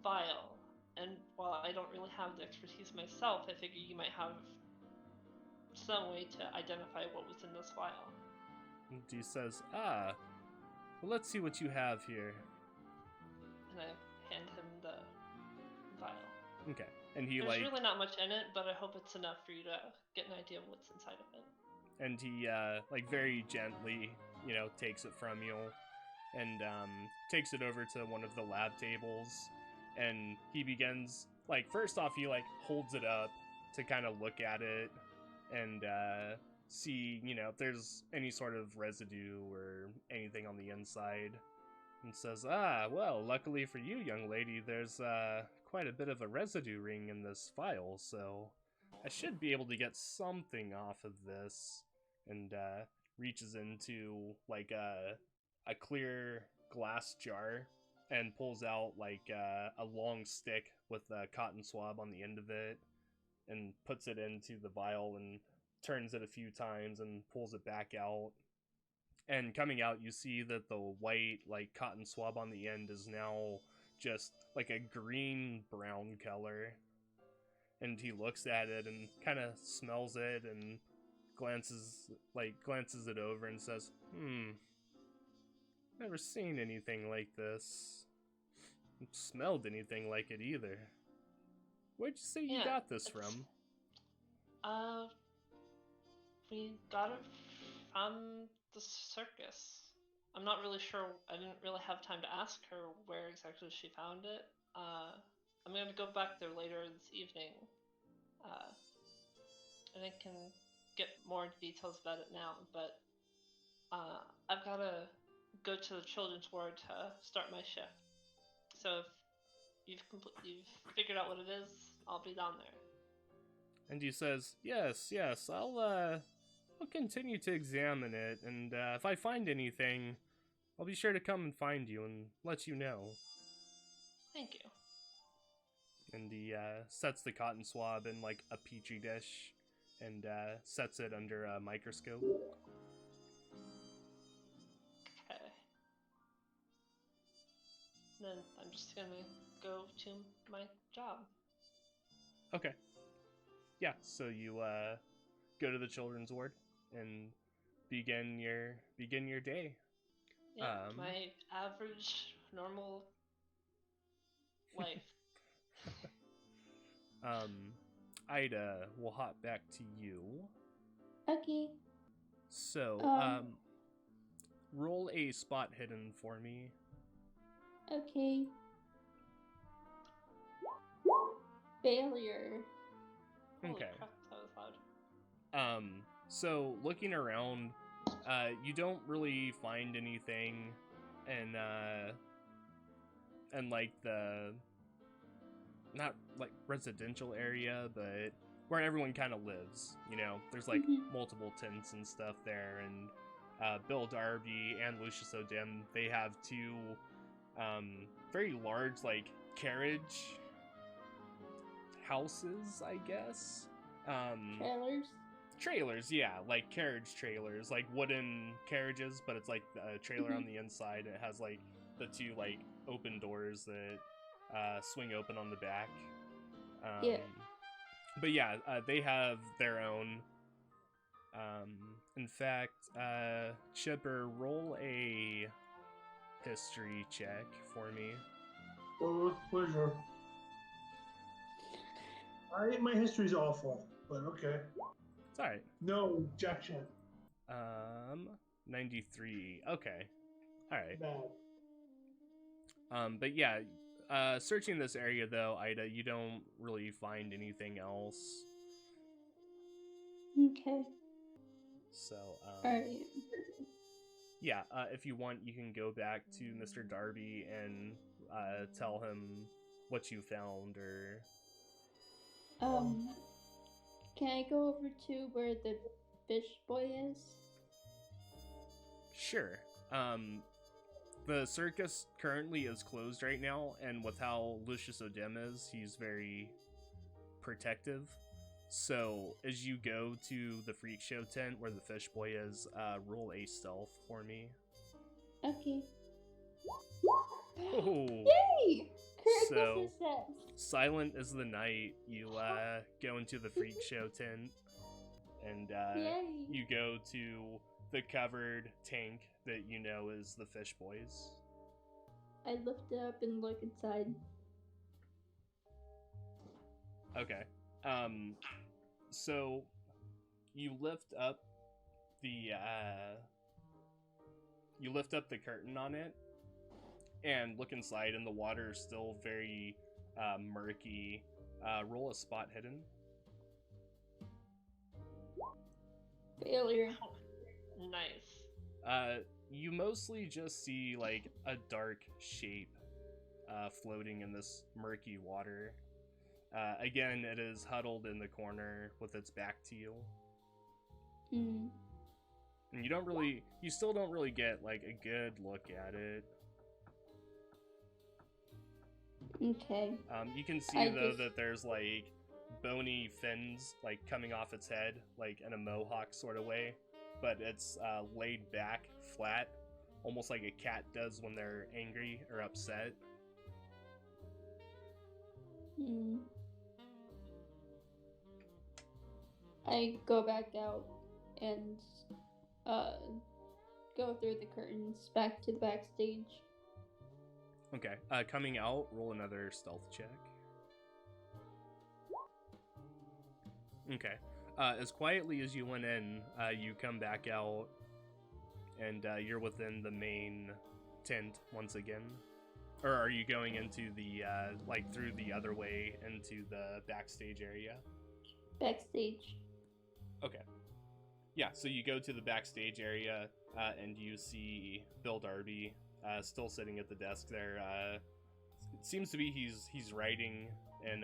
vial. And while I don't really have the expertise myself, I figure you might have some way to identify what was in this vial. And he says, well, let's see what you have here. And I hand him the vial. Okay. And he There's really not much in it, but I hope it's enough for you to get an idea of what's inside of it. And he very gently, takes it from you, and takes it over to one of the lab tables, and he begins, first off, he holds it up to kind of look at it and see, if there's any sort of residue or anything on the inside, and says, well, luckily for you, young lady, there's quite a bit of a residue ring in this file, so I should be able to get something off of this. And reaches into like a clear glass jar and pulls out like a long stick with a cotton swab on the end of it and puts it into the vial and turns it a few times and pulls it back out. And coming out, you see that the white like cotton swab on the end is now just like a green brown color. And he looks at it and kind of smells it and glances it over and says, never seen anything like this. Smelled anything like it either. Where'd you say you got this from? We got it from the circus. I'm not really sure. I didn't really have time to ask her where exactly she found it. I'm gonna go back there later this evening. And I can get more details about it now, but I've gotta go to the children's ward to start my shift. So if you've figured out what it is, I'll be down there. And he says, yes, I'll continue to examine it, and if I find anything, I'll be sure to come and find you and let you know. Thank you. And he sets the cotton swab in like a petri dish and sets it under a microscope. Okay. Then I'm just gonna go to my job. Okay. Yeah, so you go to the children's ward and begin your day. Yeah, my average, normal life. Ida, we'll hop back to you. Okay. So, roll a spot hidden for me. Okay. Failure. Holy Okay. crap, that was loud. So looking around, you don't really find anything in like the not like residential area, but where everyone kind of lives. You know, there's like multiple tents and stuff there, and Bill Darby and Lucius O'Dim, they have two very large like carriage houses, I guess. Trailers, yeah, like carriage trailers, like wooden carriages, but it's like a trailer on the inside. It has like the two like open doors that swing open on the back. But yeah, they have their own. In fact, Chipper, roll a history check for me. Oh, with pleasure. My history's awful, but okay. It's alright. No objection. 93. Okay. Alright. Bad. But yeah, searching this area though, Ida, you don't really find anything else. Okay. So, Alright. yeah, if you want, you can go back to Mr. Darby and tell him what you found, or... Can I go over to where the fish boy is? Sure. The circus currently is closed right now, and with how Lucius O'Dim is, he's very protective. So, as you go to the freak show tent where the fish boy is, roll a stealth for me. Okay. Oh! Yay! So, Success. silent as the night, you go into the freak show tent, and Yay. you go to the covered tank that you know is the fish boy's. I lift it up and look inside. Okay. So you lift up the curtain on it and look inside, and the water is still very murky. Roll a spot hidden. Failure. Nice. You mostly just see like a dark shape floating in this murky water. Again, it is huddled in the corner with its back to you. Mm. And you still don't really get like a good look at it. Okay. You can see that there's like bony fins like coming off its head, like in a mohawk sort of way, but it's laid back flat, almost like a cat does when they're angry or upset. Mm. I go back out and go through the curtains back to the backstage. Okay, coming out, roll another stealth check. Okay, as quietly as you went in, you come back out, and you're within the main tent once again. Or are you going into the, like, through the other way into the backstage area? Backstage. Okay. Yeah, so you go to the backstage area, and you see Bill Darby still sitting at the desk there. It seems to be he's writing in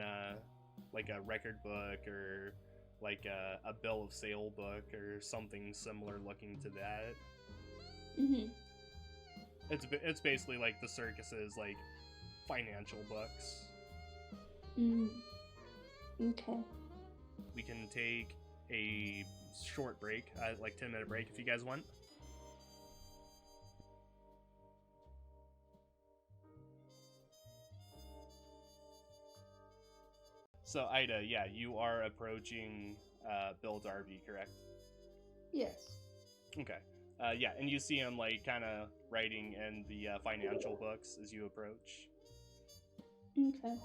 like a record book or like a bill of sale book or something similar looking to that. Mm-hmm. It's basically like the circus's like financial books. Mm. Okay. We can take a short break, like 10-minute break if you guys want. So, Ida, yeah, you are approaching Bill Darby, correct? Yes. Okay. Yeah, and you see him, like, kind of writing in the financial books as you approach. Okay.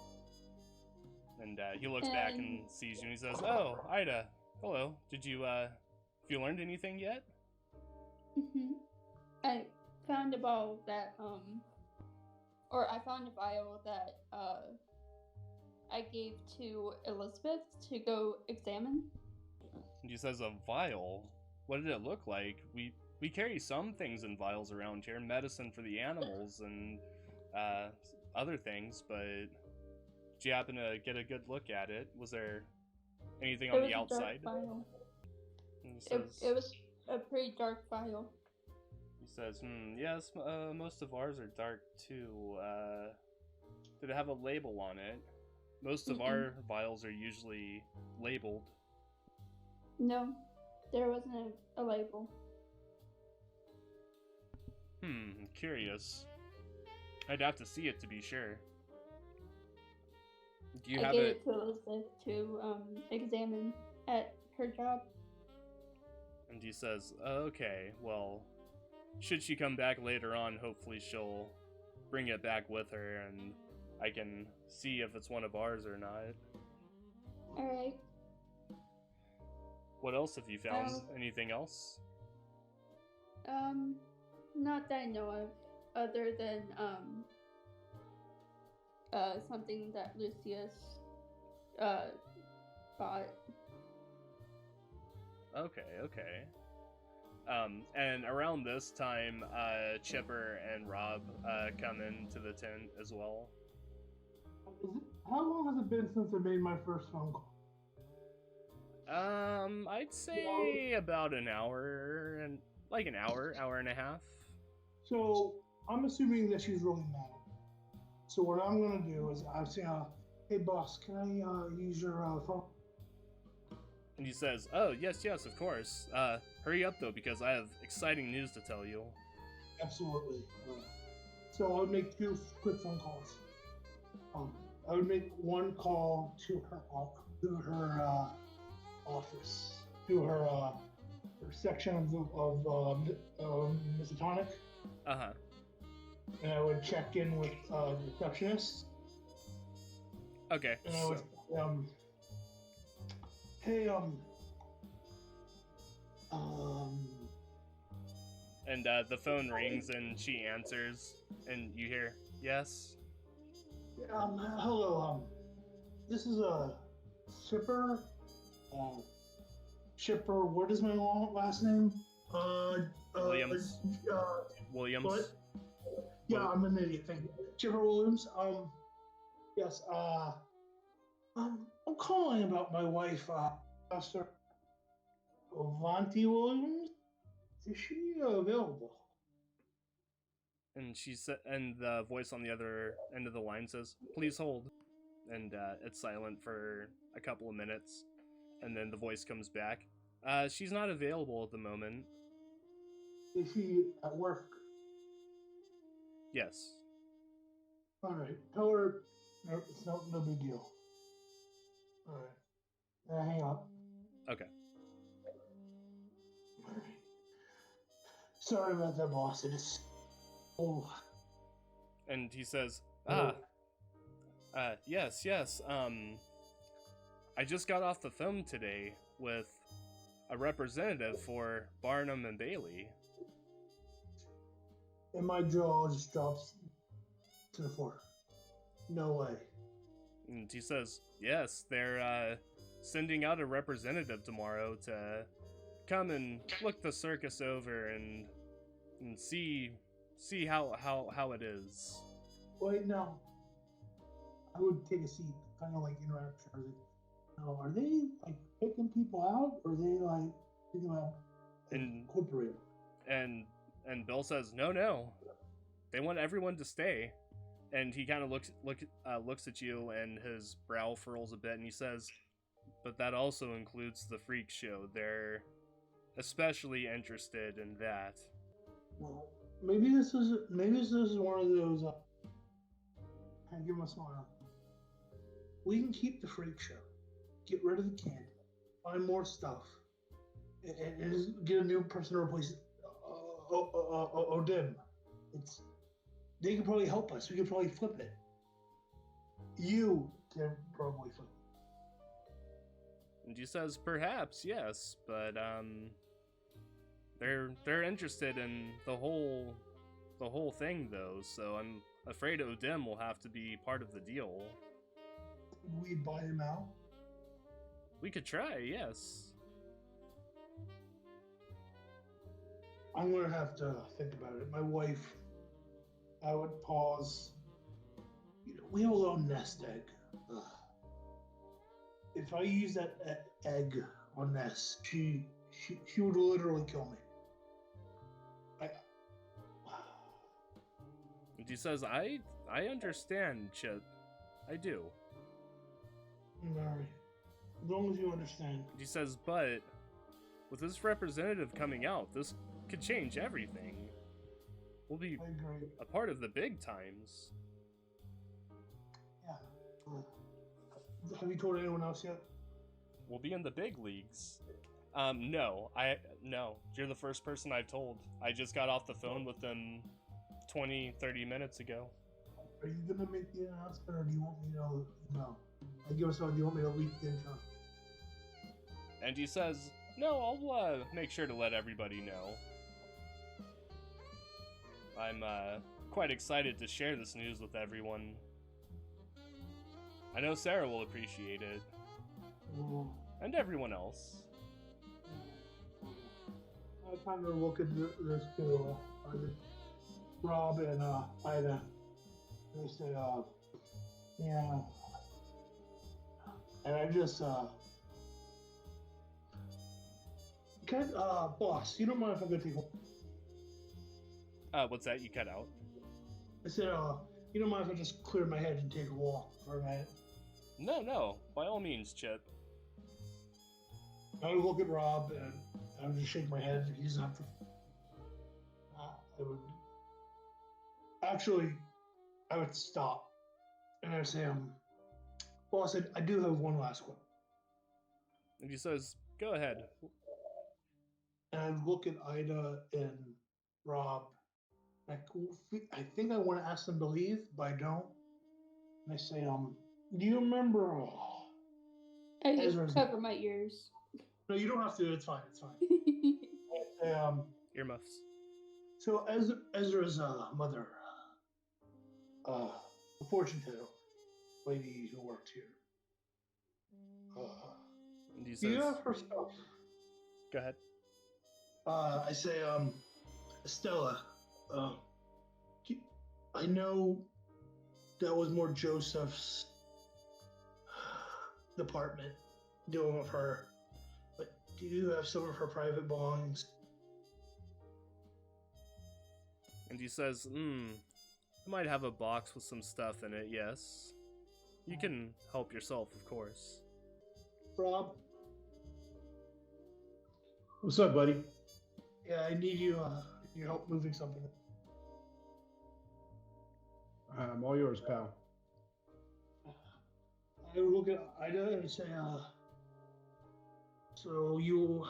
And he looks back and sees you and he says, "Oh, Ida, hello. Did you, have you learned anything yet?" Mm-hmm. I found a bottle that, or I found a vial that, I gave to Elizabeth to go examine. And he says, "A vial? What did it look like? We carry some things in vials around here, medicine for the animals and other things, but did you happen to get a good look at it? Was there anything on the outside?" A dark vial. And he says, It was a pretty dark vial. He says, yes, most of ours are dark too. Did it have a label on it? Most of our vials are usually labeled. No, there wasn't a label. Curious. I'd have to see it to be sure. Do you I have gave it? it to Elizabeth to examine at her job. And he says, "Okay, well, should she come back later on, hopefully she'll bring it back with her and I can see if it's one of ours or not." Alright. What else have you found? Anything else? Not that I know of, other than, something that Lucius, bought. Okay. And around this time, Chipper and Rob come into the tent as well. How long has it been since I made my first phone call? I'd say about an hour and like an hour and a half. So I'm assuming that she's really mad at me. So what I'm gonna do is I'm saying, "Hey boss, can I use your phone?" And he says, "Oh, yes, of course. Hurry up though, because I have exciting news to tell you." Absolutely. So I would make 2 quick phone calls. I would make one call to her office, to her section of Misatonic, and I would check in with the receptionist. Okay. And I would, hey, And the phone rings and she answers, and you hear, "Yes." Hello, this is Shipper. Shipper, what is my last name? Williams. Williams. What? Yeah, I'm an idiot. Thank you. Jennifer Williams. Yes. I'm calling about my wife, Pastor Avanti Williams. Is she available? And and the voice on the other end of the line says, "Please hold." And it's silent for a couple of minutes, and then the voice comes back. She's not available at the moment. Is she at work? Yes. All right. Tell her it's no big deal. All right. Hang up. Okay. All right. Sorry about that, boss. It is. Oh. And he says, yes. I just got off the phone today with a representative for Barnum and Bailey. And my jaw just drops to the floor. No way. And he says, yes, they're sending out a representative tomorrow to come and look the circus over and see how it is. Wait, no. I would take a seat, kind of like interaction. No, are they like picking people out, or are they like picking out incorporate? And Bill says, no, they want everyone to stay. And he kind of looks at you, and his brow furls a bit, and he says, but that also includes the freak show. They're especially interested in that. Well, maybe this is one of those. I give him a smile. We can keep the freak show, get rid of the candy, find more stuff, and just get a new person to replace Odim. They could probably help us. We could probably flip it. You can probably flip it. And he says, perhaps, yes, but they're interested in the whole thing though, so I'm afraid Odim will have to be part of the deal. We buy him out? We could try, yes. I'm gonna have to think about it. My wife, I would pause. We have a little nest egg. Ugh. If I use that egg on Ness, she would literally kill me. And he says, I understand, Chip. I do. Mary, as long as you understand. And he says, but with this representative coming out, this could change everything. We'll be a part of the big times. Yeah. Have you told anyone else yet? We'll be in the big leagues. No. You're the first person I've told. I just got off the phone with them 20-30 minutes ago. Are you gonna make the announcement, or do you want me to? No. I give us. Do you want me to leak the intro? And he says, no, I'll make sure to let everybody know. I'm quite excited to share this news with everyone. I know Sarah will appreciate it. And everyone else. I kind of look at this to Rob and Ida. They say, yeah. And I just, boss, you don't mind if I go take a what's that? You cut out? I said, you don't mind if I just clear my head and take a walk for a minute? No, by all means, Chip. I would look at Rob and I would just shake my head. He's not for. I would. Actually, I would stop and I would say, boss, I do have one last one. And he says, go ahead. And I look at Ida and Rob. I think I want to ask them to leave, but I don't. And I say, do you remember? I just cover my ears. No, you don't have to. It's fine. It's fine. Earmuffs. So Ezra's mother, a fortune teller lady who worked here. And he Do says, you have her stuff? go ahead. I say, Estella, I know that was more Joseph's department dealing with her, but do you have some of her private belongings? And he says, I might have a box with some stuff in it, yes. You can help yourself, of course. Rob? What's up, buddy? Yeah, I need you, your help moving something. I'm all yours, pal. I would look at Ida and say, so you...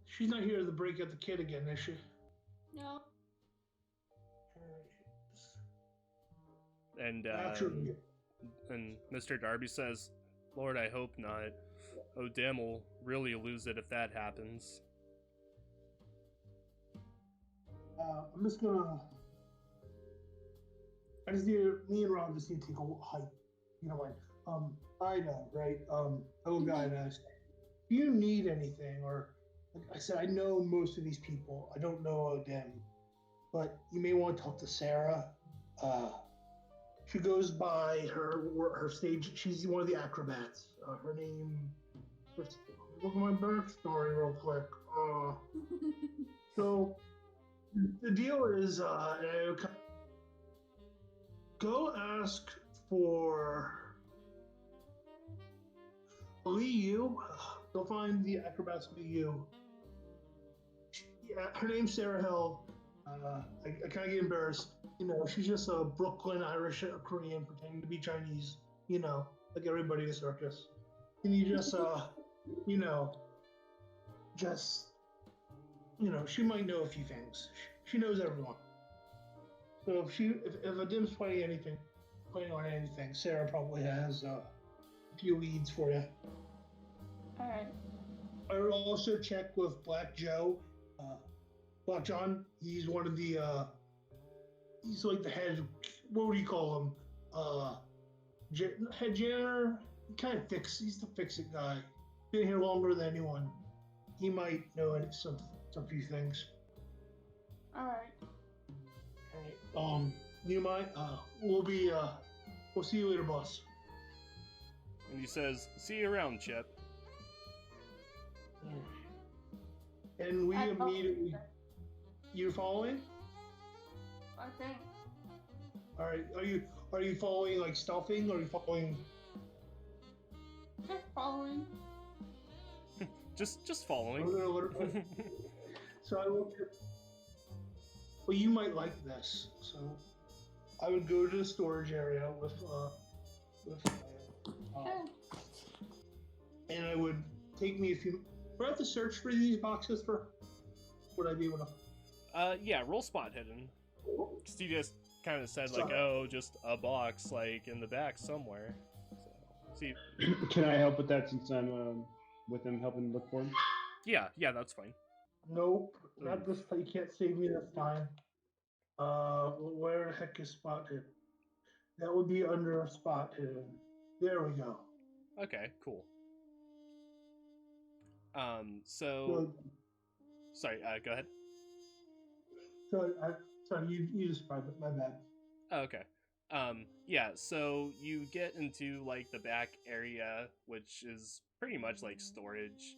She's not here to break out the kid again, is she? No. And Naturally. and Mr. Darby says, Lord, I hope not. O'Dim will really lose it if that happens. I'm just gonna... me and Rob just need to take a hike. You know, like, Ida, right? Old guy and I said, do you need anything? Or, like I said, I know most of these people. I don't know O'Dim. But you may want to talk to Sarah. She goes by her stage. She's one of the acrobats. Her name. Look at my backstory real quick. So the deal is, go ask for Liu. Go find the acrobats Liu. Yeah, her name's Sarah Hill. I kind of get embarrassed. You know, she's just a Brooklyn Irish Korean pretending to be Chinese. You know, like everybody in the circus. Can you just, you know, she might know a few things. She knows everyone. So if Adim's playing on anything, Sarah probably has a few leads for you. All right. I will also check with Black Joe. Black John, he's one of the, he's like the head, what would you call him? Head janitor? He's the fix-it guy. Been here longer than anyone. He might know some few things. All right. You might, we'll see you later, boss. And he says, see you around, Chip. And we immediately... You following? I think. All right. Are you following like stealthing, or are you following? Just following. just following. So I looked at. Well, you might like this. So I would go to the storage area with and I would take me a few. Would I have to search for these boxes for? Would I be able to? Yeah, roll spot hidden. Because he just kind of said, like, oh, just a box, like, in the back somewhere. So, see. Can I help with that since I'm with him helping look for him? Yeah, that's fine. Nope, not this time. You can't save me this time. Where the heck is spot hidden? That would be under spot hidden. There we go. Okay, cool. So... Sorry, go ahead. Sorry, you described it. My bad. Oh, okay. Yeah, so you get into, like, the back area, which is pretty much like storage.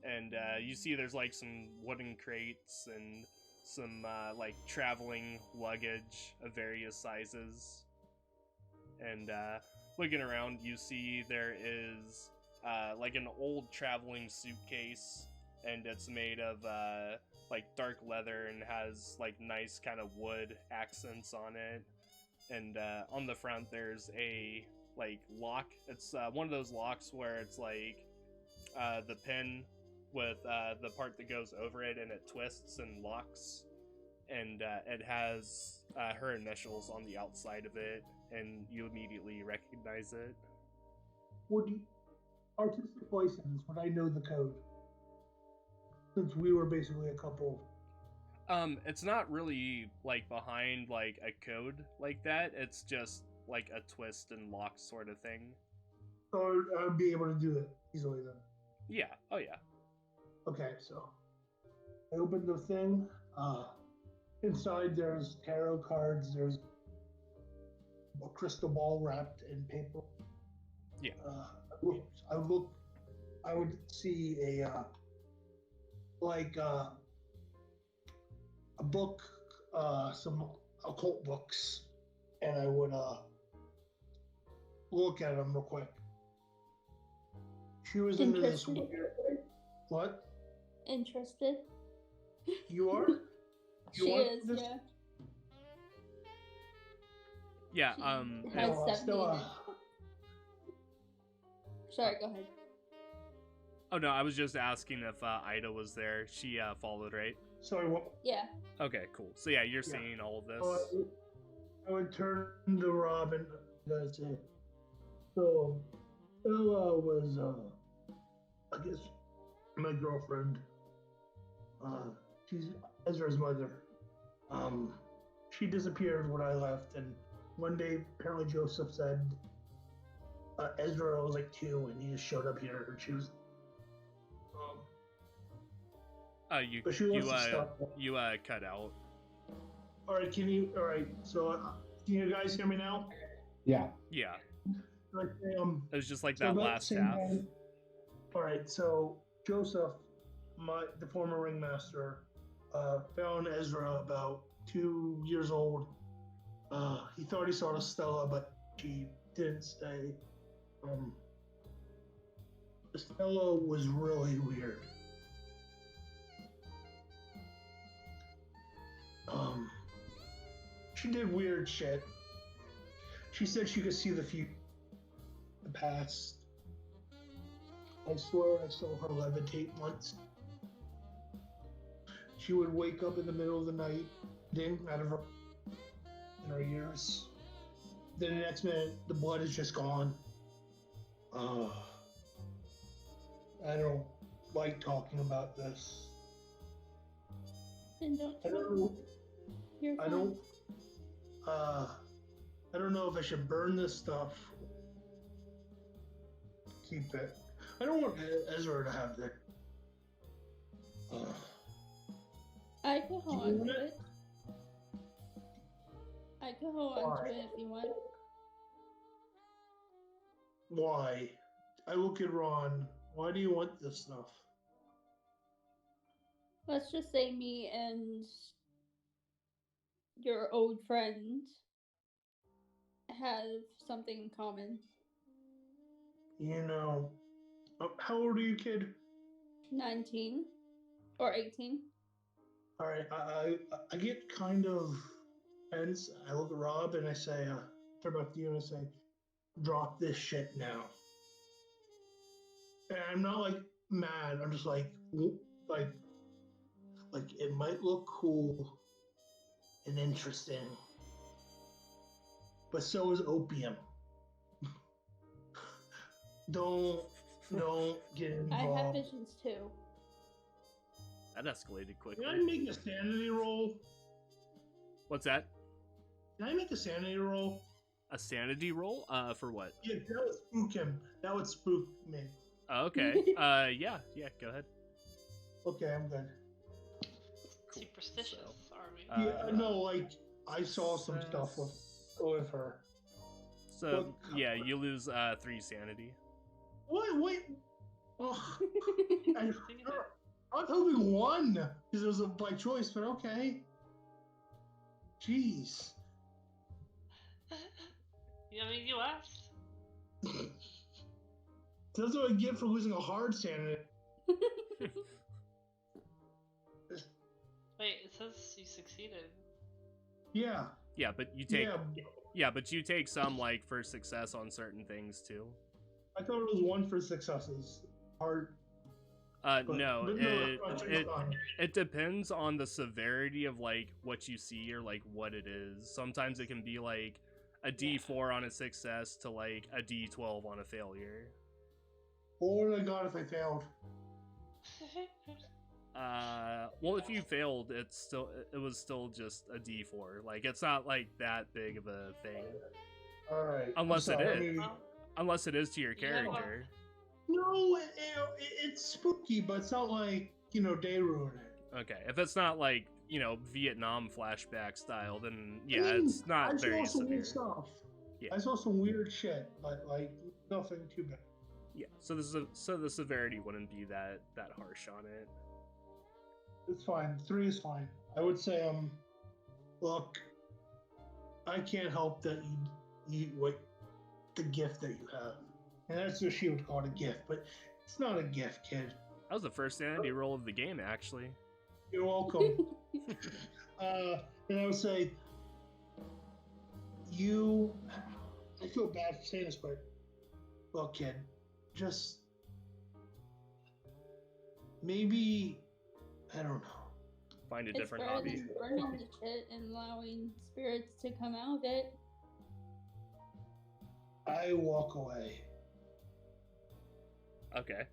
And you see there's, like, some wooden crates and some, like, traveling luggage of various sizes. And looking around, you see there is, like, an old traveling suitcase. And it's made of, like, dark leather and has, like, nice kind of wood accents on it. And on the front, there's a, like, lock. It's one of those locks where it's, like, the pin with the part that goes over it, and it twists and locks. And it has her initials on the outside of it, and you immediately recognize it. Artistic license, would I know the code? Since we were basically a couple. It's not really, like, behind, like, a code like that. It's just, like, a twist and lock sort of thing. So I would be able to do it easily then? Yeah. Oh, yeah. Okay, so I opened the thing. Inside there's tarot cards. There's a crystal ball wrapped in paper. Yeah. I would see a book, some occult books, and I would look at them real quick. She was into this Interested. weird. What? Interested. You are? She is, this? yeah. Yeah. She has No, 70 still, in it. Sorry, go ahead. Oh no, I was just asking if Ida was there. She followed, right? Sorry, what? Yeah. Okay, cool. So yeah, you're Yeah. seeing all of this. I would turn to Rob and say, so Ella was, I guess, my girlfriend. She's Ezra's mother. She disappeared when I left, and one day, apparently Joseph said Ezra was like 2, and he just showed up here, and she was. But she wants to stop. You cut out. All right, all right, so can you guys hear me now? Yeah. Yeah, Like, it was just like so that about last the same half. time- All right, so Joseph, the former ringmaster, found Ezra about 2 years old. He thought he saw Stella, but she didn't stay. Stella was really weird. She did weird shit. She said she could see the future, the past. I swear I saw her levitate once. She would wake up in the middle of the night, ding out of her in her ears. Then the next minute, the blood is just gone. I don't like talking about this. Then don't I tell don't me. know. You're I fine. don't. I don't know if I should burn this stuff. Keep it. I don't want Ezra to have that. I can hold Do you on want to it? it. I can hold on Why? to it if you want. Why? I look at Ron. Why do you want this stuff? Let's just say me and your old friend have something in common. You know. How old are you, kid? 19 or 18. All right. I get kind of tense. I look at Rob and I say, turn back to you and I say, drop this shit now. And I'm not like mad. I'm just like it might look cool and interesting, but so is opium. Don't get I have involved. visions too. That escalated quickly. Can I make a sanity roll? What's that? Can I make a sanity roll? A sanity roll? For what? Yeah, that would spook him. That would spook me. Oh, okay. Yeah, go ahead. Okay, I'm good. Cool. Superstitious, So, are we? Yeah, no, like I saw some stuff with her. So What- yeah, you lose 3 sanity. Wait. Oh, I was hoping 1 because it was by choice, but okay. Jeez. I mean, you asked. That's what I get for losing a hard sanity. Wait, it says you succeeded. Yeah. Yeah, but you take Yeah. but you take some like for success on certain things too. I thought it was 1 for successes. Hard. But, No, but it fine. it depends on the severity of like what you see or like what it is. Sometimes it can be like a D4 on a success to like a D12 on a failure. What would I got if I failed? Well, if you failed, it was still just a D4. Like it's not like that big of a thing, All right. Unless I'm it sorry, is. maybe- unless it is to your Yeah, well- character. No, it's spooky, but it's not like day ruining. Okay, if it's not like Vietnam flashback style, then I yeah, mean, it's not I saw very some severe. weird stuff. Yeah. I saw some weird shit, but like nothing too bad. Yeah, so the severity wouldn't be that harsh on it. It's fine. 3 is fine. I would say, look, I can't help that you what the gift that you have, and that's what she would call it, a gift, but it's not a gift, kid. That was the first sanity roll of the game, actually. You're welcome. And I would say, I feel bad for saying this, but look, kid, just maybe, I don't know. Find a It's different better hobby. than burning the shit and allowing spirits to come out of it. I walk away. Okay.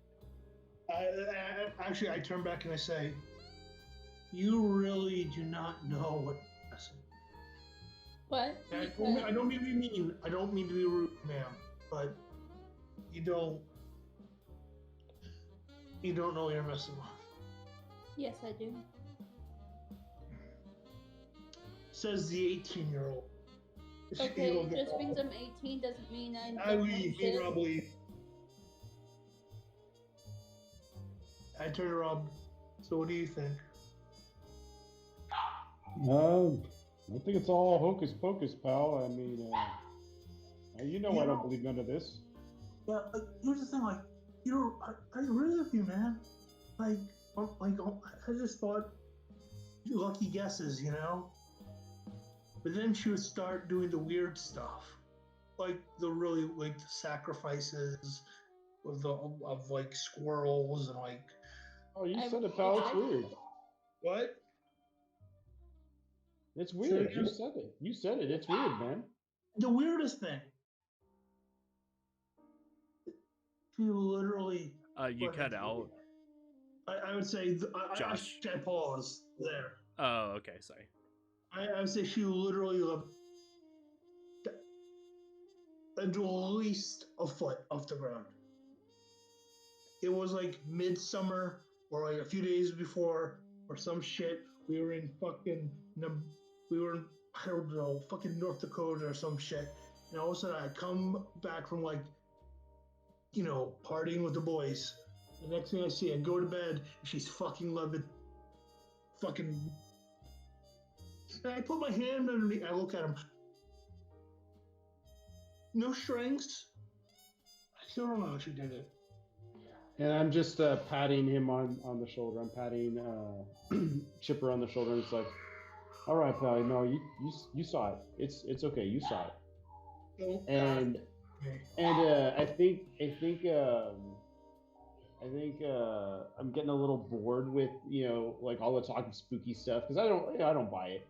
Actually, I turn back and I say, you really do not know what blessing. What? I don't mean to be mean. I don't mean to be rude, ma'am. But you don't know what you're messing with. Yes, I do. Says the 18-year-old. Okay, just because I'm 18 doesn't mean I I don't know leave. Me shit. and Rob leave. I turn to Rob. So what do you think? I think it's all hocus pocus, pal. I mean, I don't believe none of this. Yeah, here's the thing. Like, I agree with you, man. I just thought lucky guesses, But then she would start doing the weird stuff, like the sacrifices of like squirrels and like. Oh, you said it, pal. It's weird. What? It's weird. You said it. You said it. It's weird, man. The weirdest thing. She literally. You cut out. I would say. Josh. I pause there. Oh, okay. Sorry. I would say she literally lived at least a foot off the ground. It was like midsummer or like a few days before or some shit. We were in fucking, I don't know, fucking North Dakota or some shit. And all of a sudden I come back from like, partying with the boys. The next thing I see, I go to bed, and she's fucking loving, fucking. And I put my hand underneath. I look at him. No strings. I still don't know how she did it. And I'm just patting him on the shoulder. I'm patting Chipper on the shoulder. And it's like, all right, pal. No, you saw it. It's okay. You saw it. Oh, And I think I'm getting a little bored with like all the talking spooky stuff because I don't buy it.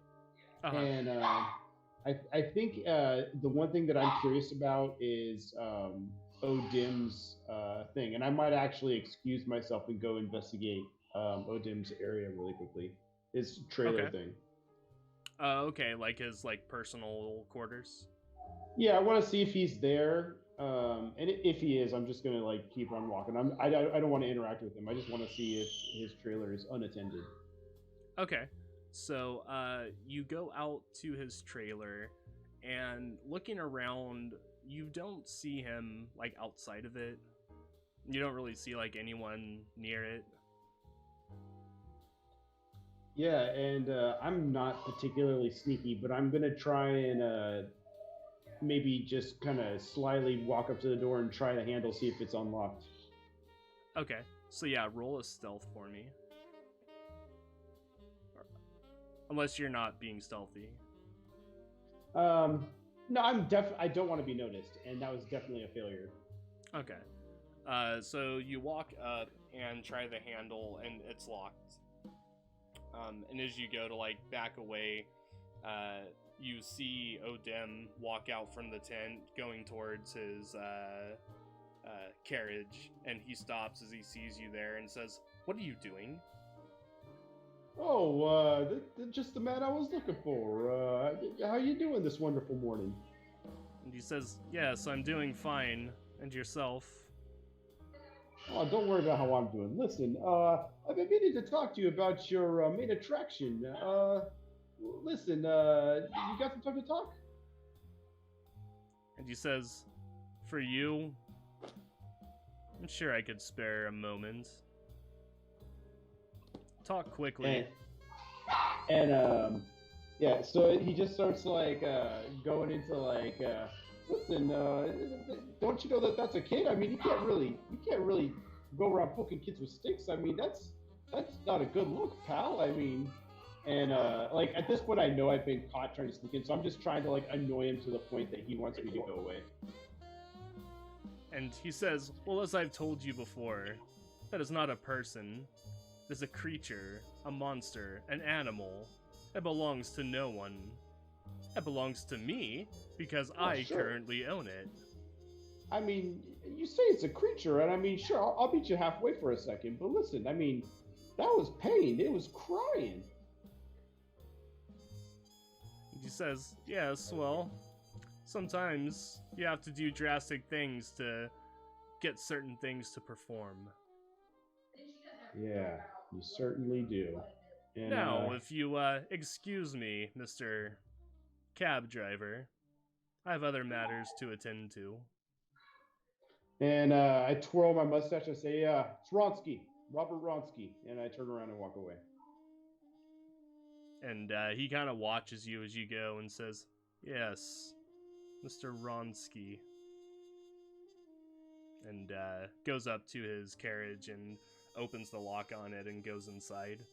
Uh-huh. And I think the one thing that I'm curious about is Odim's thing, and I might actually excuse myself and go investigate Odim's area really quickly. His trailer thing. Okay, like his personal quarters. Yeah, I want to see if he's there. And if he is, I'm just gonna keep on walking. I don't want to interact with him. I just want to see if his trailer is unattended. Okay, so you go out to his trailer, and looking around, you don't see him outside of it. You don't really see anyone near it. Yeah, and I'm not particularly sneaky, but I'm gonna try and maybe just kind of slyly walk up to the door and try the handle, see if it's unlocked. Okay, so yeah, roll a stealth for me. Unless you're not being stealthy. No, I don't want to be noticed, and that was definitely a failure. Okay. So you walk up and try the handle, and it's locked. And as you go to back away, you see Odim walk out from the tent going towards his carriage, and he stops as he sees you there and says, "What are you doing?" Oh, just the man I was looking for. How you doing this wonderful morning? And he says, "Yes, I'm doing fine. And yourself?" Oh, don't worry about how I'm doing. Listen, I've been meaning to talk to you about your main attraction. Listen, you got some time to talk? And he says, for you, I'm sure I could spare a moment. Talk quickly. And yeah, so he just starts like going into like, listen, don't you know that that's a kid? I mean, you can't really go around poking kids with sticks. I mean, that's not a good look, pal. I mean, and like at this point, I know I've been caught trying to sneak in, so I'm just trying to like annoy him to the point that he wants me to go away. And he says, well, as I've told you before, that is not a person. It is a creature, a monster, an animal. It belongs to no one. It belongs to me because I currently own it. I mean, you say it's a creature, and I mean, sure, I'll meet you halfway for a second, but listen, I mean, that was pain. It was crying. He says, yes, well, sometimes you have to do drastic things to get certain things to perform. Yeah, you certainly do. And, now, if you excuse me, Mr. Cab Driver, I have other matters to attend to. And I twirl my mustache. I say, it's Ronsky, Robert Ronsky. And I turn around and walk away. And he kind of watches you as you go and says, yes, Mr. Ronsky. And goes up to his carriage and opens the lock on it and goes inside.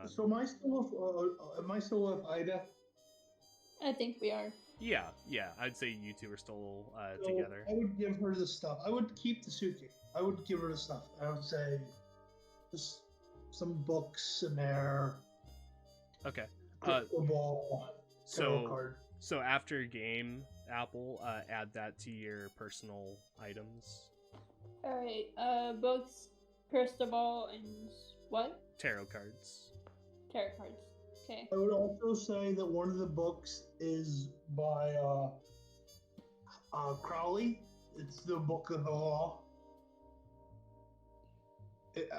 So am I still with Ida? I think we are. Yeah, I'd say you two are still So together. I would give her the stuff. I would keep the suitcase. I would give her the stuff. I would say just some books in there. Okay. Crystal ball. Tarot card. So after game, Apple, add that to your personal items. Alright, books, crystal ball, and what? Tarot cards. Tarot cards. Okay. I would also say that one of the books is by Crowley. It's the Book of the Law.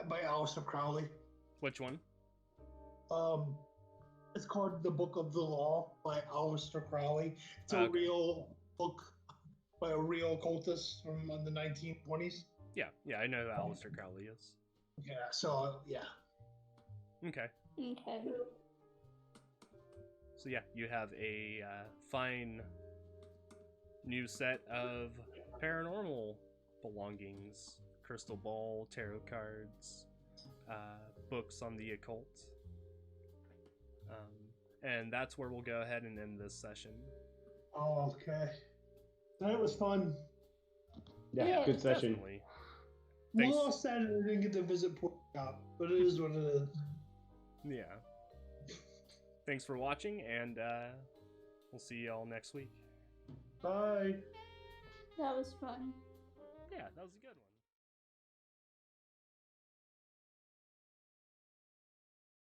By Aleister Crowley. Which one? It's called The Book of the Law by Aleister Crowley. It's a real book by a real occultist from the 1920s. Yeah, I know who Aleister Crowley is. Yeah, so, yeah. Okay. Okay. So yeah, you have a fine new set of paranormal belongings. Crystal ball, tarot cards, books on the occult. And that's where we'll go ahead and end this session. Oh, okay. That was fun. Yeah, good session. Definitely. I'm a little sad I didn't get to visit Port Shop, but it is what it is. Yeah. Thanks for watching, and we'll see y'all next week. Bye. That was fun. Yeah, that was a good one.